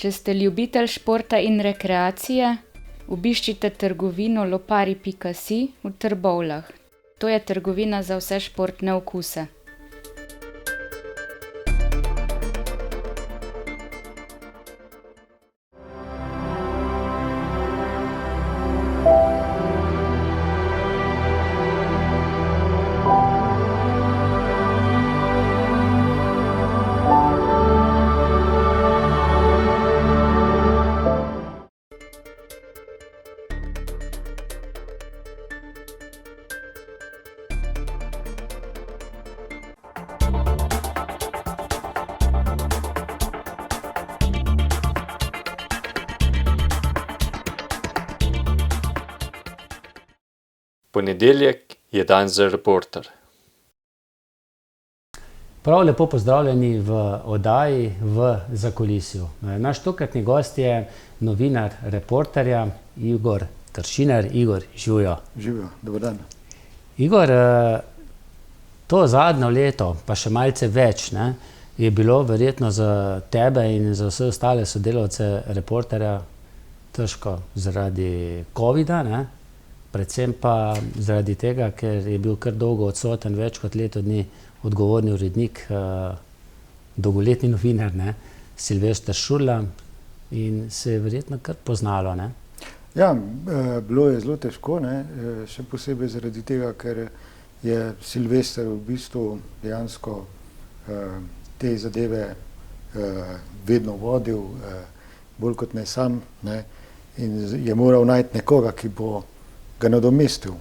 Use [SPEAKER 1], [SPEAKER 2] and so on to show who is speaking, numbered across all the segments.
[SPEAKER 1] Če ste ljubitelj športa in rekreacije, obiščite trgovino lopari.si v Trbovljah. To je trgovina za vse športne okuse.
[SPEAKER 2] Ponedeljek je dan za Reporter.
[SPEAKER 3] Prav lepo pozdravljeni v oddaji v Zakulisju. Naš tokratni gost je novinar Reporterja Igor Kršinar. Igor, živjo.
[SPEAKER 4] Živjo, dober dan.
[SPEAKER 3] Igor, to zadnjo leto, pa še malce več, je bilo verjetno za tebe in za vse ostale sodelavce Reporterja težko zaradi covida, predvsem pa zaradi tega, ker je bil kar dolgo odsoten, več kot leto dni, odgovorni urednik, dolgoletni novinar, Silvester Šurla, in se je verjetno kar poznalo,
[SPEAKER 4] Ja, bilo je zelo težko, še posebej zaradi tega, ker je Silvester v bistvu dejansko te zadeve vedno vodil, bolj kot ne sam, in je moral najti nekoga, ki bo ga nadomestil.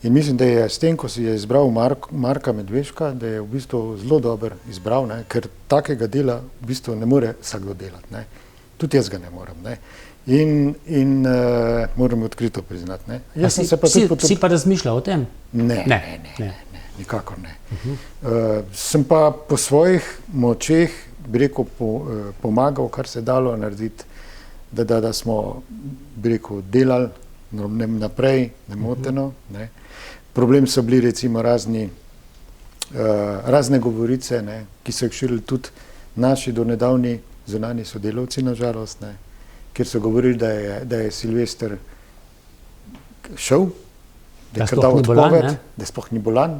[SPEAKER 4] In mislim, da je s tem, ko si je izbral Marka Medveška, da je v bistvu zelo dober izbral, ker takega dela v bistvu ne more vsakdo delati. Tudi jaz ga ne morem. In moram odkrito priznati.
[SPEAKER 3] Si pa razmišljal o tem?
[SPEAKER 4] Ne, nikakor ne. Sem pa po svojih močeh, bi rekel, pomagal, kar se dalo narediti, da smo, bi rekel, delali naprej, nemoteno. Problem so bili recimo razne govorice, ki so jih širili tudi naši donedavni zunanji sodelavci, nažalost, kjer so govorili, da je Silvester šel, da je dal odpoved, da sploh ni bolan.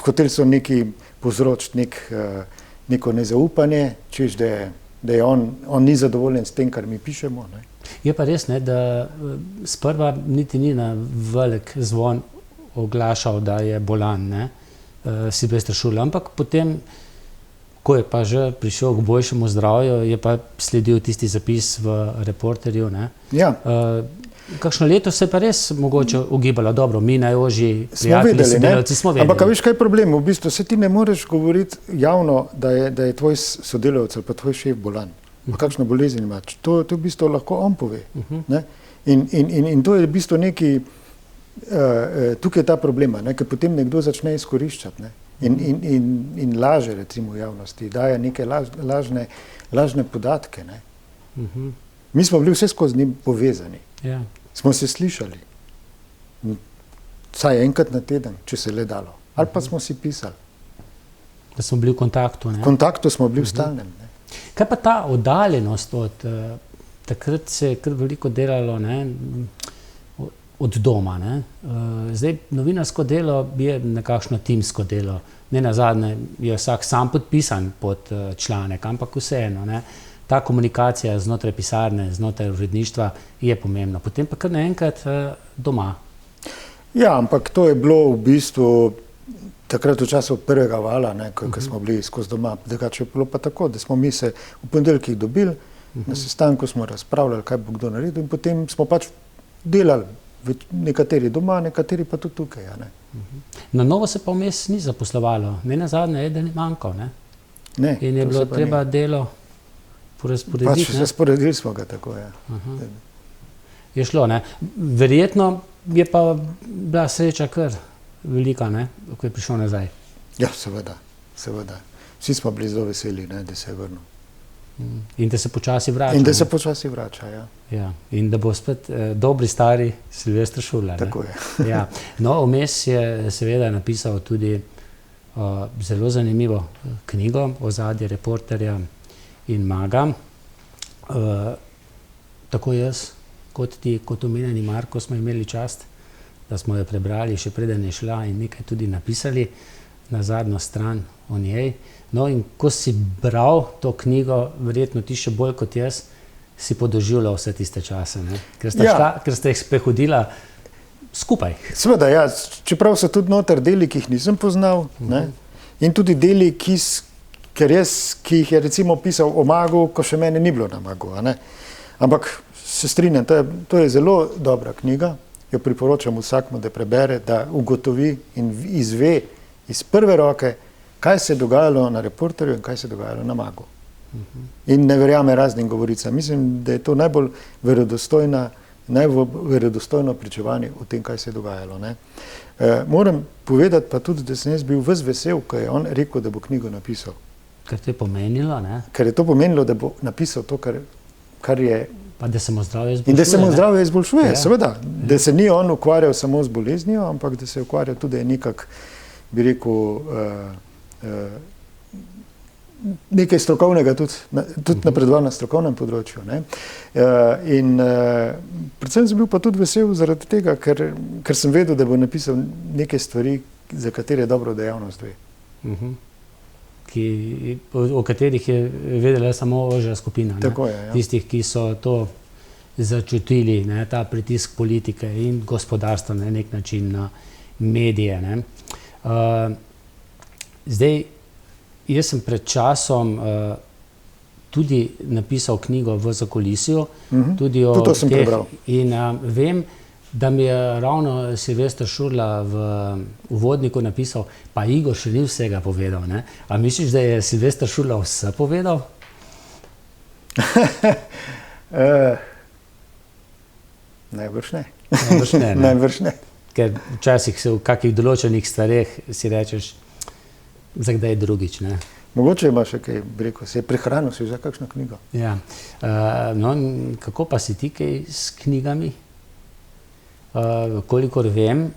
[SPEAKER 4] Hoteli so neki povzročiti neko nezaupanje, češ, da je on ni zadovoljen s tem, kar mi pišemo.
[SPEAKER 3] Je pa res, da sprva niti ni na velik zvon oglašal, da je bolan, Silvester Šurla, ampak potem, ko je pa že prišel k boljšemu zdravju, je pa sledil tisti zapis v Reporterju.
[SPEAKER 4] Ja.
[SPEAKER 3] Kakšno leto se je pa res mogoče ugibalo, dobro, mi najožji prijatelji, sodelavci smo vedeli.
[SPEAKER 4] Ampak veš, kaj je problem? V bistvu se ti ne moreš govoriti javno, da je tvoj sodelavec ali pa tvoj šef bolan. Pa kakšno bolezen ima. To v bistvu lahko on pove. In to je v bistvu neki, tukaj je ta problema, ker potem nekdo začne izkoriščati in laže recimo v javnosti, daje neke lažne podatke. Mi smo bili vse skozi z njim povezani. Smo se slišali. Vsaj enkrat na teden, če se le dalo. Ali pa smo si pisali.
[SPEAKER 3] Da smo bili v kontaktu.
[SPEAKER 4] V kontaktu smo bili v stalnem.
[SPEAKER 3] Kaj pa ta oddaljenost od takrat se je kar veliko delalo od doma. Zdaj, novinarsko delo je nekakšno timsko delo. Ne nazadnje je vsak sam podpisan pod članek, ampak vseeno. Ta komunikacija znotraj pisarne, znotraj uredništva je pomembna. Potem pa kar naenkrat doma. Ja,
[SPEAKER 4] ampak to je bilo v bistvu takrat v času prvega vala, ko smo bili skozi doma. Drugače je bilo pa tako, da smo mi se v ponedeljkih dobili, na sestanku smo razpravljali, kaj bo kdo naredil, in potem smo pač delali, nekateri doma, nekateri pa tudi tukaj.
[SPEAKER 3] Na novo se pa vmes ni zaposlovalo, ne nazadnje eden je manjkal,
[SPEAKER 4] Ne,
[SPEAKER 3] in je bilo treba delo porazporediti.
[SPEAKER 4] Pač razporedili smo ga tako,
[SPEAKER 3] Je šlo, Verjetno je pa bila sreča kar velika, ko je prišel nazaj.
[SPEAKER 4] Ja, seveda. Vsi smo bili zelo veseli, da se je vrnil.
[SPEAKER 3] In da se počasi vrača.
[SPEAKER 4] In da se počasi vrača,
[SPEAKER 3] Ja, in da bo spet dobri stari Silvester Šurla.
[SPEAKER 4] Tako je.
[SPEAKER 3] Ja. No, vmes je seveda napisal tudi zelo zanimivo knjigo Ozadje Reporterja in Maga. tako jaz, kot ti, kot omenjeni Marko, smo imeli čast, da smo jo prebrali, še preden je šla in nekaj tudi napisali na zadnjo stran o njej. No in ko si bral to knjigo, verjetno ti še bolj kot jaz, si podoživljal vse tiste čase, ne? Ker ste jih sprehodila skupaj.
[SPEAKER 4] Seveda, ja, čeprav so tudi noter deli, ki jih nisem poznal, ne? In tudi deli, ki jih je recimo pisal o Magu, ko še mene ni bilo na Magu, a ne? Ampak se strinjam, to je zelo dobra knjiga, jo priporočam vsakmu, da prebere, da ugotovi in izve iz prve roke, kaj se je dogajalo na Reporterju in kaj se je dogajalo na Magu. In ne verjame raznim govoricam. Mislim, da je to najbolj verodostojno pričevanje o tem, kaj se je dogajalo, ne. Moram povedati pa tudi, da sem jaz bil ves vesel, ko je on rekel, da bo knjigo napisal.
[SPEAKER 3] Ker to je pomenilo, ne?
[SPEAKER 4] Ker je to pomenilo, da bo napisal to, kar je...
[SPEAKER 3] Pa da se mu zdravje izboljšuje.
[SPEAKER 4] In da se mu zdravje izboljšuje, seveda. Da se ni on ukvarjal samo z boleznijo, ampak da se je ukvarjal tudi nekak, bi rekel, nekaj strokovnega, tudi napredoval na strokovnem področju, ne. In predvsem sem bil pa tudi vesel zaradi tega, ker sem vedel, da bo napisal neke stvari, za katere je dobro, da javnost ve.
[SPEAKER 3] O katerih je vedela samo ožja skupina,
[SPEAKER 4] Tako je, ja.
[SPEAKER 3] Tistih, ki so to začutili, ne, ta pritisk politike in gospodarstva na nek način na medije, ne. Zdaj, jaz sem pred časom tudi napisal knjigo V zakulisju, tudi o
[SPEAKER 4] to sem prebral.
[SPEAKER 3] In vem, da mi je ravno Silvester Šurla v uvodniku napisal, pa Igor še ni vsega povedal, ne? A misliš, da je Silvester Šurla vse povedal?
[SPEAKER 4] Najbrž ne.
[SPEAKER 3] Najbrž ne, ne?
[SPEAKER 4] Najbrž ne.
[SPEAKER 3] Ker včasih se v kakih določenih stvareh si rečeš, za kdaj drugič, ne?
[SPEAKER 4] Mogoče ima še kaj, bi rekel, se je prehranil, si vzel kakšno knjigo.
[SPEAKER 3] Ja. No, kako pa si ti kaj s knjigami? Kolikor vem,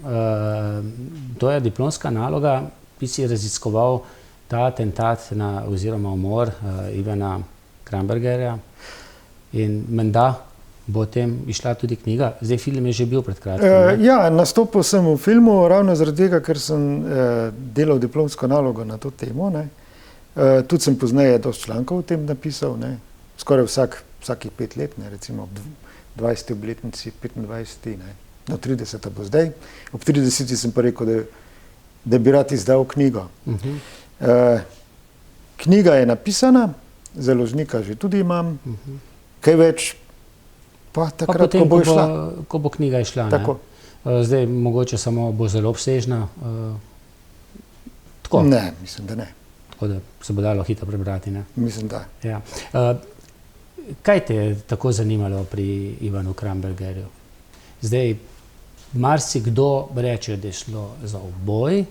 [SPEAKER 3] to je diplomska naloga, ti si raziskoval ta atentat oziroma umor Ivana Krambergerja in menda bo o tem išla tudi knjiga. Zdaj, film je že bil pred kratkim.
[SPEAKER 4] Ja, nastopil sem v filmu ravno zaradi tega, ker sem delal diplomsko nalogo na to temo, ne. Tudi sem pozneje dosti člankov o tem napisal, ne. Skoraj vsakih 5 let, ne, recimo ob 20. obletnici, 25. ne. No, 30. bo zdaj. Ob 30. sem pa rekel, da bi rad izdal knjigo. Knjiga je napisana, založnika že tudi imam, kaj več pa takrat,
[SPEAKER 3] potem,
[SPEAKER 4] ko bo išla.
[SPEAKER 3] Ko bo knjiga išla, ne?
[SPEAKER 4] Tako.
[SPEAKER 3] Zdaj, mogoče samo bo zelo obsežna. Tako.
[SPEAKER 4] Ne, mislim, da ne.
[SPEAKER 3] Tako da se bo dalo hitro prebrati, ne?
[SPEAKER 4] Mislim, da.
[SPEAKER 3] Ja. Kaj te je tako zanimalo pri Ivanu Krambergerju? Zdaj, marsikdo reče, da je šlo za uboj,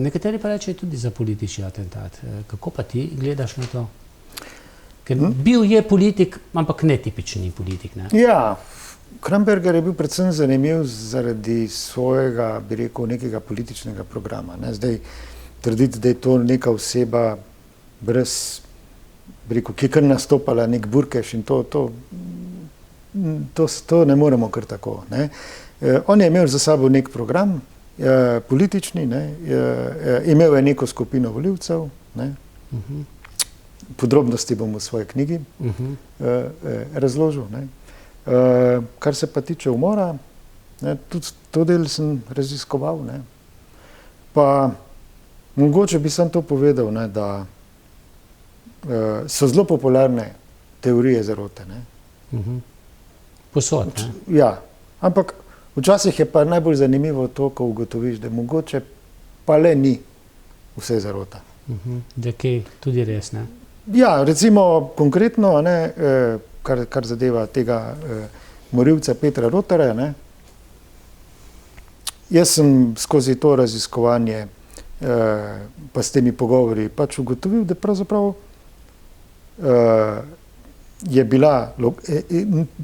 [SPEAKER 3] nekateri pa rečejo tudi za politični atentat. Kako pa ti gledaš na to? Ker bil je politik, ampak netipični politik, ne?
[SPEAKER 4] Ja, Kramberger je bil predvsem zanimiv zaradi svojega, bi rekel, nekega političnega programa, ne. Zdaj, trditi, da je to neka oseba brez, bi rekel, ki je kar nastopala nek burkeš in to ne moremo kar tako, ne. On je imel za sabo nek program, politični, ne, imel je neko skupino volivcev, ne. Podrobnosti bom v svoji knjigi razložil, ne. Kar se pa tiče umora, ne, tudi to del sem raziskoval, ne. Pa mogoče bi sam to povedal, ne, da so zelo popularne teorije zarote, ne.
[SPEAKER 3] Posod, ne?
[SPEAKER 4] Ja, ampak včasih je pa najbolj zanimivo to, ko ugotoviš, da mogoče pa le ni vse zarota.
[SPEAKER 3] Da kaj tudi res, ne?
[SPEAKER 4] Ja, recimo konkretno, ne, kar zadeva tega morilca Petra Rotarja, ne. Jaz sem skozi to raziskovanje pa s temi pogovori pač ugotovil, da pravzaprav je bila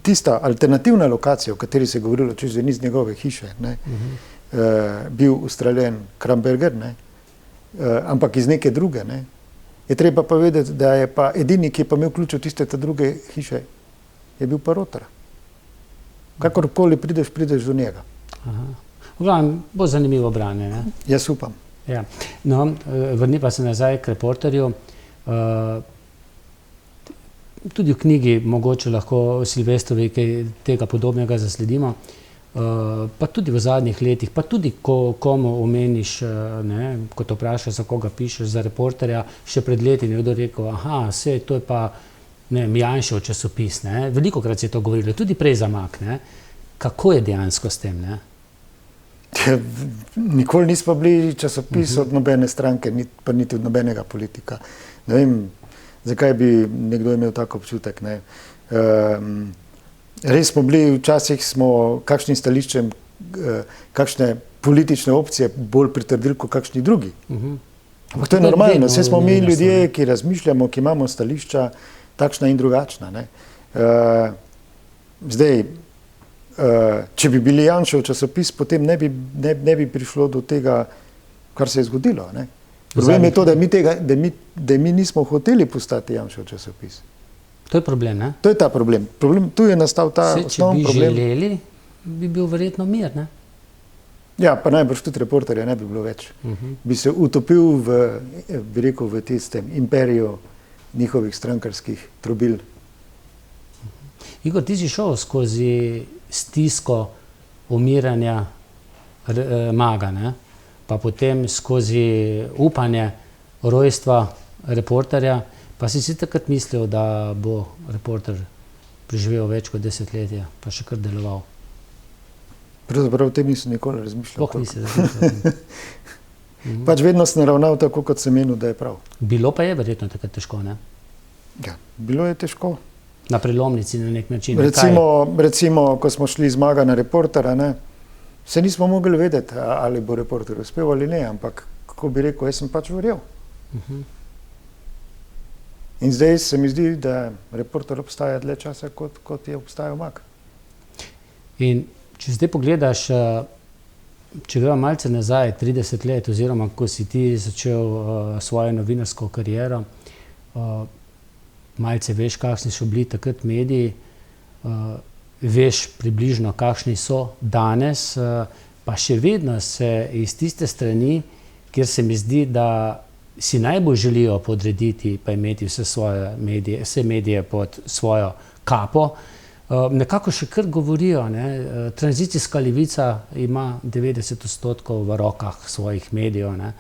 [SPEAKER 4] tista alternativna lokacija, o kateri se je govorilo čez niz njegove hiše, ne, bil ustreljen Kramberger, ne, ampak iz neke druge, ne, je treba pa vedeti, da je pa edini, ki je pa imel ključ od tiste ta druge hiše, je bil pa Rotar. Kakorkoli prideš do njega.
[SPEAKER 3] V glavnem, bo zanimivo branje, ne?
[SPEAKER 4] Jaz upam.
[SPEAKER 3] Ja. No, vrni pa se nazaj k Reporterju. Tudi v knjigi mogoče lahko Silvestrovi kaj tega podobnega zasledimo, pa tudi v zadnjih letih, pa tudi komu omeniš, ne, ko te vprašaš, za koga pišeš, za Reporterja, še pred leti nekdo rekel, saj to je pa Janšev časopis, ne. Velikokrat se je to govorilo, tudi prej za Mak, ne. Kako je dejansko s tem, ne?
[SPEAKER 4] Nikoli nismo bili časopis od nobene stranke, pa niti od nobenega politika. Ne vem, zakaj bi nekdo imel tak občutek, ne. Res smo bili, včasih smo kakšnim stališčem, kakšne politične opcije bolj pritrdili kot kakšni drugi. Ampak to je normalno, vse smo mi ljudje, ki razmišljamo, ki imamo stališča takšna in drugačna, ne. Zdaj, če bi bili Janšev časopis, potem ne bi prišlo do tega, kar se je zgodilo, ne. Problem je to, da mi nismo hoteli postati Janšev časopis.
[SPEAKER 3] To je problem, ne?
[SPEAKER 4] To je ta problem. Tu je nastal ta osnovni problem.
[SPEAKER 3] Če bi želeli, bi bil verjetno mir, ne?
[SPEAKER 4] Ja, pa najbrž tudi Reporterja ne bi bilo več. Bi se utopil v tistem imperiju njihovih strankarskih trobil.
[SPEAKER 3] Igor, ti si šel skozi stisko umiranja Maga, ne? Pa potem skozi upanje rojstva Reporterja, pa si takrat mislil, da bo Reporter preživel več kot 10 let, pa še kar deloval.
[SPEAKER 4] Pravzaprav o tem nisem nikoli razmišljal.
[SPEAKER 3] Sploh nisi razmišljal.
[SPEAKER 4] Pač vedno sem naravnal tako, kot sem menil, da je prav.
[SPEAKER 3] Bilo pa je verjetno takrat težko, ne?
[SPEAKER 4] Ja, bilo je težko.
[SPEAKER 3] Na prelomnici na nek način.
[SPEAKER 4] Recimo, ko smo šli z Maga na Reportera, ne, se nismo mogli vedeti, ali bo Reporter uspel ali ne, ampak kako bi rekel, jaz sem pač verjel. In zdaj se mi zdi, da Reporter obstaja dlje časa, kot je obstajal Mag.
[SPEAKER 3] In če zdaj pogledaš, če gremo malce nazaj, 30 let, oziroma ko si ti začel svojo novinarsko kariero, malce veš, kakšni so bili takrat mediji, veš približno, kakšni so danes, pa še vedno se iz tiste strani, kjer se mi zdi, da si najbolj želijo podrediti pa imeti vse medije pod svojo kapo, nekako še kar govorijo, ne, tranzicijska levica ima 90% v rokah svojih medijev, ne.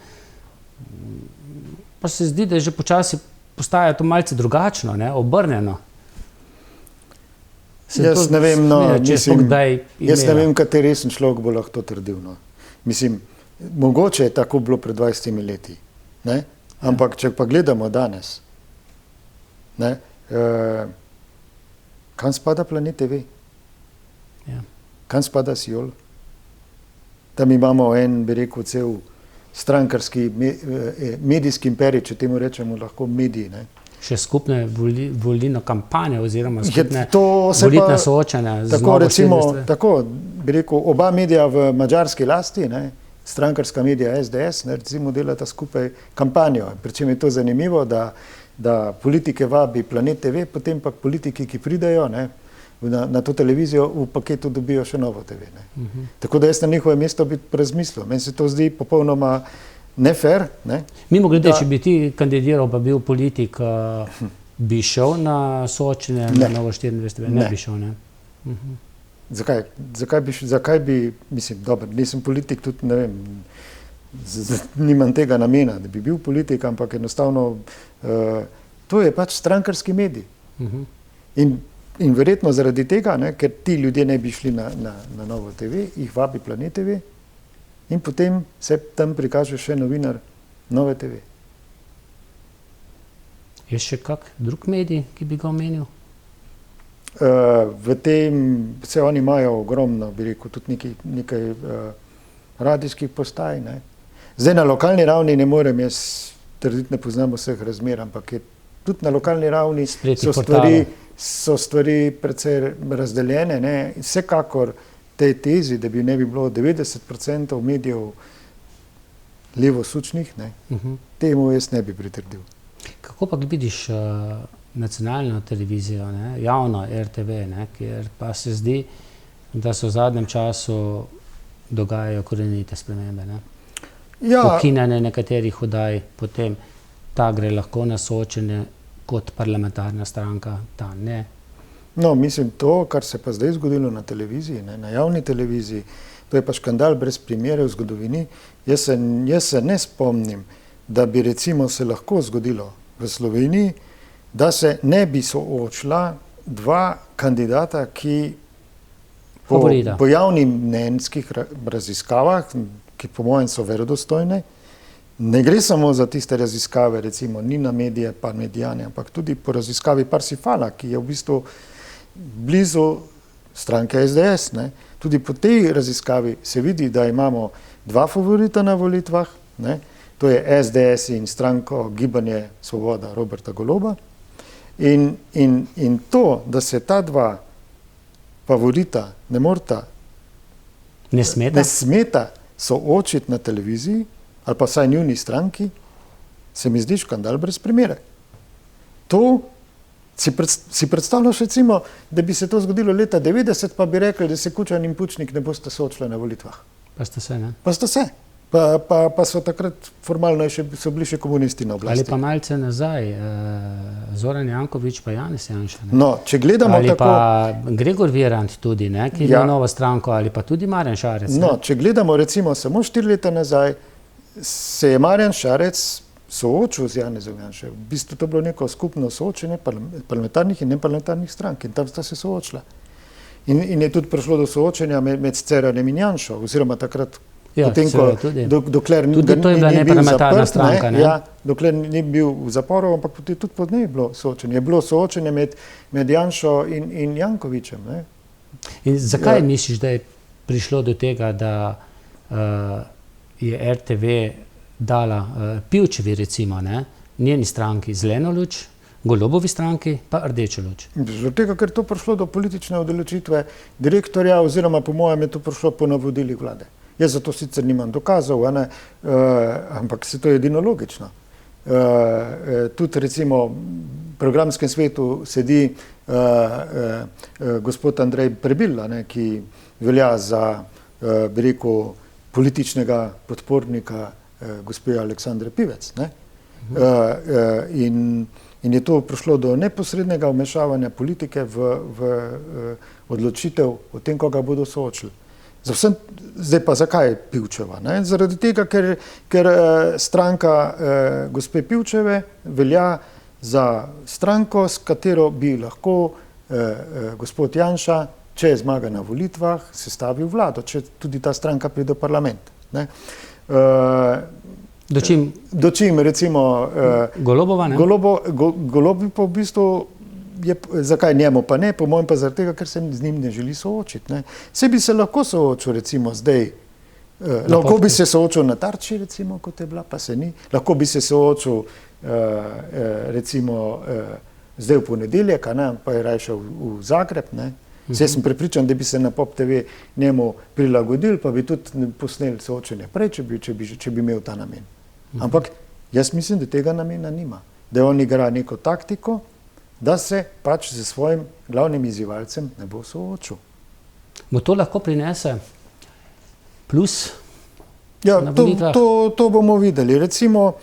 [SPEAKER 3] Pa se zdi, da je že počasi postaja to malce drugačno, ne, obrnjeno.
[SPEAKER 4] Jaz ne vem, no,
[SPEAKER 3] jaz
[SPEAKER 4] ne vem, kateri resen človek bo lahko to trdil, no. Mislim, mogoče je tako bilo pred 20 leti, ne, ampak če pa gledamo danes, ne, kam spada Planet TV?
[SPEAKER 3] Ja.
[SPEAKER 4] Kam spada Siol? Tam imamo bi rekel, cel strankarski medijski imperij, če temu rečemo lahko mediji, ne.
[SPEAKER 3] Še skupne volilne kampanje oziroma skupne volitne soočanja.
[SPEAKER 4] Tako recimo, bi rekel, oba medija v madžarski lasti, ne, strankarska medija SDS, ne, recimo delata skupaj kampanjo. Pričem je to zanimivo, da politike vabi Planet TV, potem pa politiki, ki pridejo, ne, na to televizijo, v paketu dobijo še Novo TV. Ne. Tako da jaz na njihove mesto bi razmislil. Meni se to zdi popolnoma ne fair. Ne.
[SPEAKER 3] Mimogrede, če bi ti kandidiral, pa bil politik, bi šel na soočenje na Novo 24? Ne bi šel, ne?
[SPEAKER 4] Zakaj bi, mislim, dobro, nisem politik, tudi ne vem, nimam tega namena, da bi bil politik, ampak enostavno to je pač strankarski medij. In verjetno zaradi tega, ne, ker ti ljudje ne bi šli na Novo TV, jih vabi Planet TV in potem se tam prikaže še novinar Nove TV.
[SPEAKER 3] Je še kak drug medij, ki bi ga omenil?
[SPEAKER 4] V tem, vse oni imajo ogromno, bi rekel, tudi nekaj radijskih postaj, ne. Zdaj na lokalni ravni ne morem jaz trditi, ne poznam vseh razmer, ampak je tudi na lokalni ravni so stvari precej razdeljene, ne. Vsekakor tej tezi, da ne bi bilo 90% medijev levosučnih, ne, temu jaz ne bi pritrdil.
[SPEAKER 3] Kako pa vidiš nacionalno televizijo, ne? Javno RTV, ne? Kjer pa se zdi, da se v zadnjem času dogajajo korenite spremembe, ne?
[SPEAKER 4] Ja,
[SPEAKER 3] Ukinjanje nekaterih oddaj, potem ta gre lahko na soočenje kot parlamentarna stranka, ta ne.
[SPEAKER 4] no, mislim, to, kar se pa zdaj zgodilo na televiziji, ne, na javni televiziji, to je pa škandal brez primere v zgodovini. Jaz se ne spomnim, da bi recimo se lahko zgodilo v Sloveniji, da se ne bi soočila dva kandidata, ki po javnih mnenjskih raziskavah, ki po mojem so verodostojne, ne gre samo za tiste raziskave, recimo Nina Medije pa Medijane, ampak tudi po raziskavi Parsifala, ki je v bistvu blizu stranke SDS. Ne. Tudi po tej raziskavi se vidi, da imamo dva favorita na volitvah, ne. To je SDS in stranko Gibanje Svoboda Roberta Goloba. In to, da se ta dva favorita ne smeta soočiti na televiziji, ali pa vsaj njuni stranki, se mi zdi škandal brez primere. To si predstavljaš recimo, da bi se to zgodilo leta 90, pa bi rekli, da se Kučan in Pučnik ne boste soočili na volitvah.
[SPEAKER 3] Pa sta se, ne?
[SPEAKER 4] Pa sta se. Pa so takrat formalno so bili še komunisti na oblasti.
[SPEAKER 3] Ali pa malce nazaj, Zoran Janković pa Janez Janša, ne?
[SPEAKER 4] No, če gledamo
[SPEAKER 3] ali
[SPEAKER 4] tako...
[SPEAKER 3] pa Gregor Virant tudi, ne? Ki ima novo stranko, ali pa tudi Marjan Šarec.
[SPEAKER 4] No, če gledamo recimo samo 4 leta nazaj, se je Marjan Šarec soočil z Janezom Janšo. V bistvu to bilo neko skupno soočenje parlamentarnih in neparlamentarnih strank in tam sta se soočila. In je tudi prišlo do soočenja med Cerarjem in Janšo, oziroma takrat, potem, dokler ni bil zaprt, dokler ni bil v zaporu, ampak tudi podnevi je bilo soočenje. Je bilo soočenje med Janšo in Jankovićem. Ne?
[SPEAKER 3] In zakaj misliš, da je prišlo do tega, da je RTV dala Pivčevi recimo, ne, njeni stranki zeleno luč, Golobovi stranki pa rdečo luč?
[SPEAKER 4] Zaradi tega, ker je to prišlo do politične odločitve direktorja, oziroma po mojem je to prišlo po navodilih vlade. Jaz za to sicer nimam dokazov, ampak se to je edino logično. Tudi recimo v programskem svetu sedi gospod Andrej Prebil, ki velja za, bi rekel, političnega podpornika gospe Aleksandre Pivec. Ne? In je to prišlo do neposrednega vmešavanja politike v odločitev o tem, koga bodo soočili. Zdaj pa zakaj Pivčeva? Ne? Zaradi tega, ker stranka gospe Pivčeve velja za stranko, s katero bi lahko gospod Janša, če je zmaga na volitvah, sestavil vlado, če tudi ta stranka pride v parlament. Ne? Dočim recimo
[SPEAKER 3] Golobova, ne?
[SPEAKER 4] Golobi pa v bistvu zakaj njemu pa ne, po mojem pa zaradi tega, ker se z njim ne želi soočiti. Ne. Se bi se lahko soočil recimo zdaj, lahko bi se soočil na Tarči recimo, kot je bila, pa se ni. Lahko bi se soočil recimo zdaj v ponedeljek, pa je raje šel v Zagreb. Ne. Jaz sem prepričan, da bi se na Pop TV njemu prilagodili, pa bi tudi posneli soočenje prej, če bi imel ta namen. Ampak jaz mislim, da tega namena nima. Da on igra neko taktiko, da se pač z svojim glavnim izzivalcem ne bo soočil.
[SPEAKER 3] Mu to lahko prinese plus
[SPEAKER 4] na volitvah? To bomo videli. Recimo,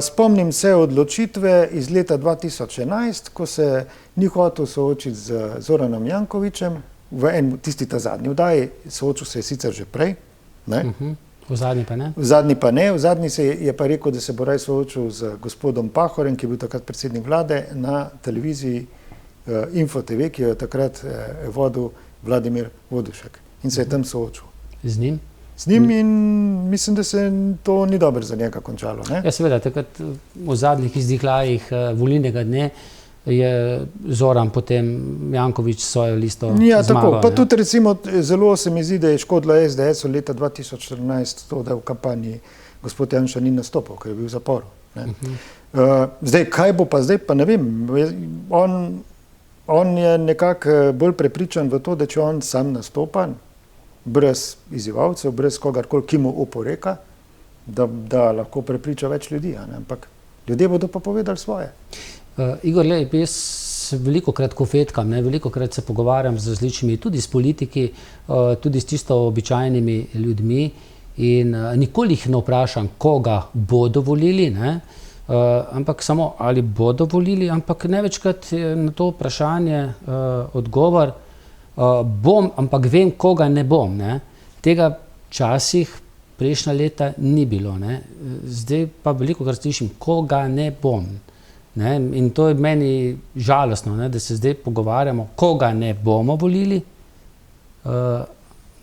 [SPEAKER 4] spomnim se odločitve iz leta 2011, ko se ni hotel soočiti z Zoranom Jankovićem, v tisti ta zadnji oddaji, soočil se je sicer že prej, ne?
[SPEAKER 3] V zadnji pa ne?
[SPEAKER 4] V zadnji pa ne, v zadnji se je pa rekel, da se bo raje soočil z gospodom Pahorjem, ki je bil takrat predsednik vlade, na televiziji Info TV, ki jo je takrat vodil Vladimir Vodušek. In se je tam soočil.
[SPEAKER 3] Z njim?
[SPEAKER 4] Z njim in mislim, da se to ni dobro za njega končalo. Ne?
[SPEAKER 3] Ja, seveda, takrat v zadnjih izdihljajih volilnega dne je Zoran potem Janković svojo listo zmagal.
[SPEAKER 4] Pa tudi recimo zelo se mi zdi, da je škodilo SDS v leta 2014 to, da v kampanji gospod Janša ni nastopil, ker je bil v zaporu. Zdaj, kaj bo pa zdaj, pa ne vem. On je nekako bolj prepričan v to, da če on sam nastopa, brez izzivalcev, brez kogarkoli, ki mu oporeka, da lahko prepriča več ljudi. Ampak ljudje bodo pa povedali svoje.
[SPEAKER 3] Igor, lej, jaz veliko krat kofetkam, veliko krat se pogovarjam z različnimi, tudi s politiki, tudi s čisto običajnimi ljudmi in nikoli jih ne vprašam, koga bodo volili, ampak samo ali bodo volili, ampak največkrat je na to vprašanje odgovor, bom, ampak vem, koga ne bom. Tega včasih prejšnja leta ni bilo. Zdaj pa veliko krat slišim, koga ne bom. In to je meni žalostno, da se zdaj pogovarjamo, koga ne bomo volili,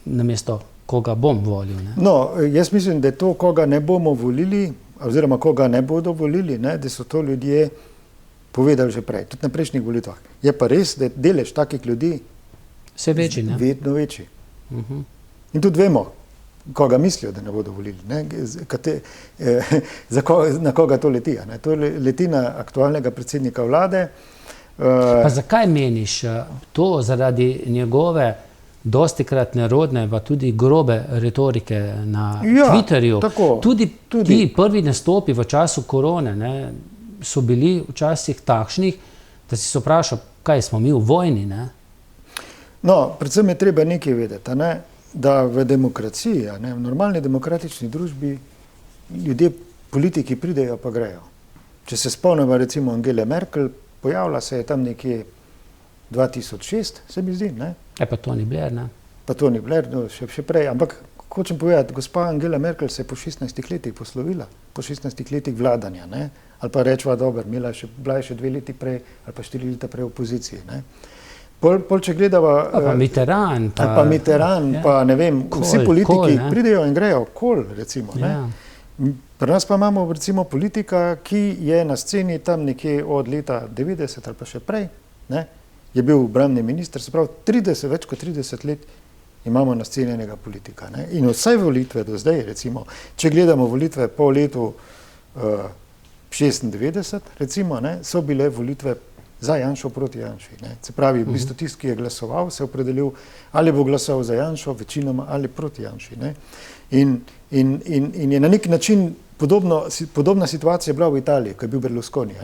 [SPEAKER 3] namesto koga bom volil.
[SPEAKER 4] No, jaz mislim, da je to, koga ne bomo volili, oziroma koga ne bodo volili, da so to ljudje povedali že prej, tudi na prejšnjih volitvah. Je pa res, da je delež takih ljudi
[SPEAKER 3] vse večji,
[SPEAKER 4] vedno večji. In tudi vemo, koga mislijo, da ne bodo volili, na koga to leti. To leti na aktualnega predsednika vlade.
[SPEAKER 3] Pa zakaj meniš to zaradi njegove dostikrat nerodne, pa tudi grobe retorike na Twitterju?
[SPEAKER 4] Tako,
[SPEAKER 3] tudi ti prvi nastopi v času korone so bili včasih takšnih, da si se vprašal, kaj smo mi v vojni?
[SPEAKER 4] No, predvsem je treba nekaj vedeti, da v demokraciji, v normalni demokratični družbi ljudje, politiki pridejo pa grejo. Če se spomnimo recimo Angele Merkel, pojavila se je tam nekje 2006, se mi zdi.
[SPEAKER 3] Pa Tony Blair,
[SPEAKER 4] Pa Tony Blair, še prej. Ampak hočem povedati, gospa Angela Merkel se je po 16 letih poslovila, po 16 letih vladanja. Ali pa rečva, dobro, bila je še 2 leti prej, ali pa 4 leta prej v opoziciji. Pol, če gledava...
[SPEAKER 3] Pa Mitterrand.
[SPEAKER 4] Pa Mitterrand, pa ne vem, vsi politiki pridejo in grejo, Kohl recimo. Pri nas pa imamo recimo politika, ki je na sceni tam nekje od leta 90 ali pa še prej, je bil obrambni minister, se pravi več kot 30 let imamo na sceni enega politika. In vse volitve do zdaj, recimo, če gledamo volitve po letu 96, recimo, so bile volitve za Janšo proti Janši. Se pravi, v bistvu tisti, ki je glasoval, se je opredelil, ali bo glasoval za Janšo, večinoma ali proti Janši. In je na nek način podobna situacija bila v Italiji, ko je bil Berlusconi.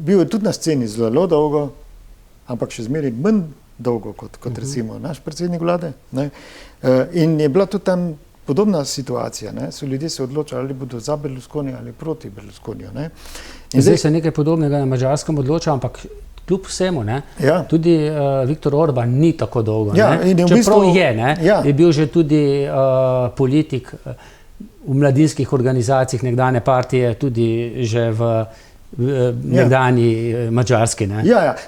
[SPEAKER 4] Bil je tudi na sceni zelo dolgo, ampak še zmeraj manj dolgo kot recimo naš predsednik vlade. In je bila tudi tam podobna situacija. So ljudje se odločali, ali bodo za Berlusconi ali proti Berlusconiju.
[SPEAKER 3] Zdaj se nekaj podobnega na Madžarskem odloča, ampak kljub vsemu, tudi Viktor Orban ni tako dolgo. Čeprav je bil že tudi politik v mladinskih organizacijah nekdanje partije, tudi že v nekdanji Madžarski.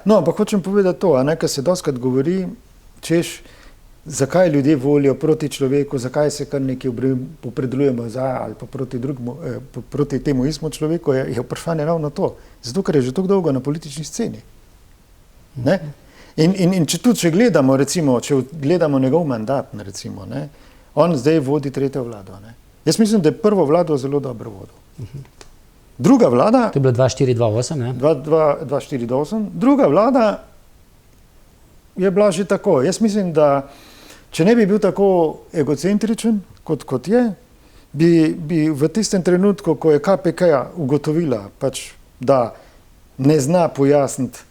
[SPEAKER 4] No, ampak hočem povedati to, kar se dostikrat govori, češ, zakaj ljudje volijo proti človeku, zakaj se kar nekaj opredeljujemo za ali pa proti temu istemu človeku, je vprašanje ravno to. Zato, ker je že tako dolgo na politični sceni. In če gledamo, recimo, če gledamo njegov mandat, recimo, on zdaj vodi tretjo vlado. Jaz mislim, da je prvo vlado zelo dobro vodil. Druga vlada...
[SPEAKER 3] To je bilo 2-4-2-8,
[SPEAKER 4] 2-4-2-8. Druga vlada je bila že tako. Jaz mislim, da če ne bi bil tako egocentričen, kot je, bi v tistem trenutku, ko je KPK ugotovila, da ne zna pojasniti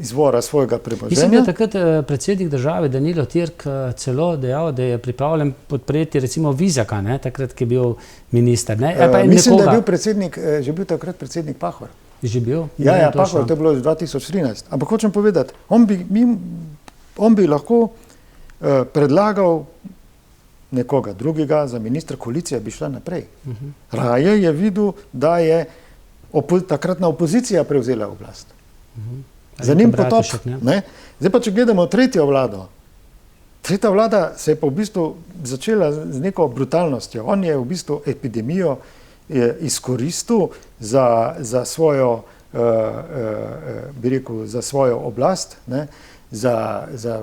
[SPEAKER 4] izvora svojega premoženja.
[SPEAKER 3] Mislim, da je takrat predsednik države Danilo Türk celo dejal, da je pripravljen podpreti recimo Vizjaka, takrat, ki je bil minister.
[SPEAKER 4] Mislim, da je bil predsednik, že bil takrat predsednik Pahor.
[SPEAKER 3] Že bil?
[SPEAKER 4] Ja, Pahor, to je bilo 2013. Ampak hočem povedati, on bi lahko predlagal nekoga drugega za ministra, koalicija bi šla naprej. Raje je videl, da je takratna opozicija prevzela oblast. Za njim potop. Zdaj pa, če gledamo tretjo vlado, tretja vlada se je pa v bistvu začela z neko brutalnostjo. On je v bistvu epidemijo izkoristil za svojo, bi rekel, za svojo oblast, za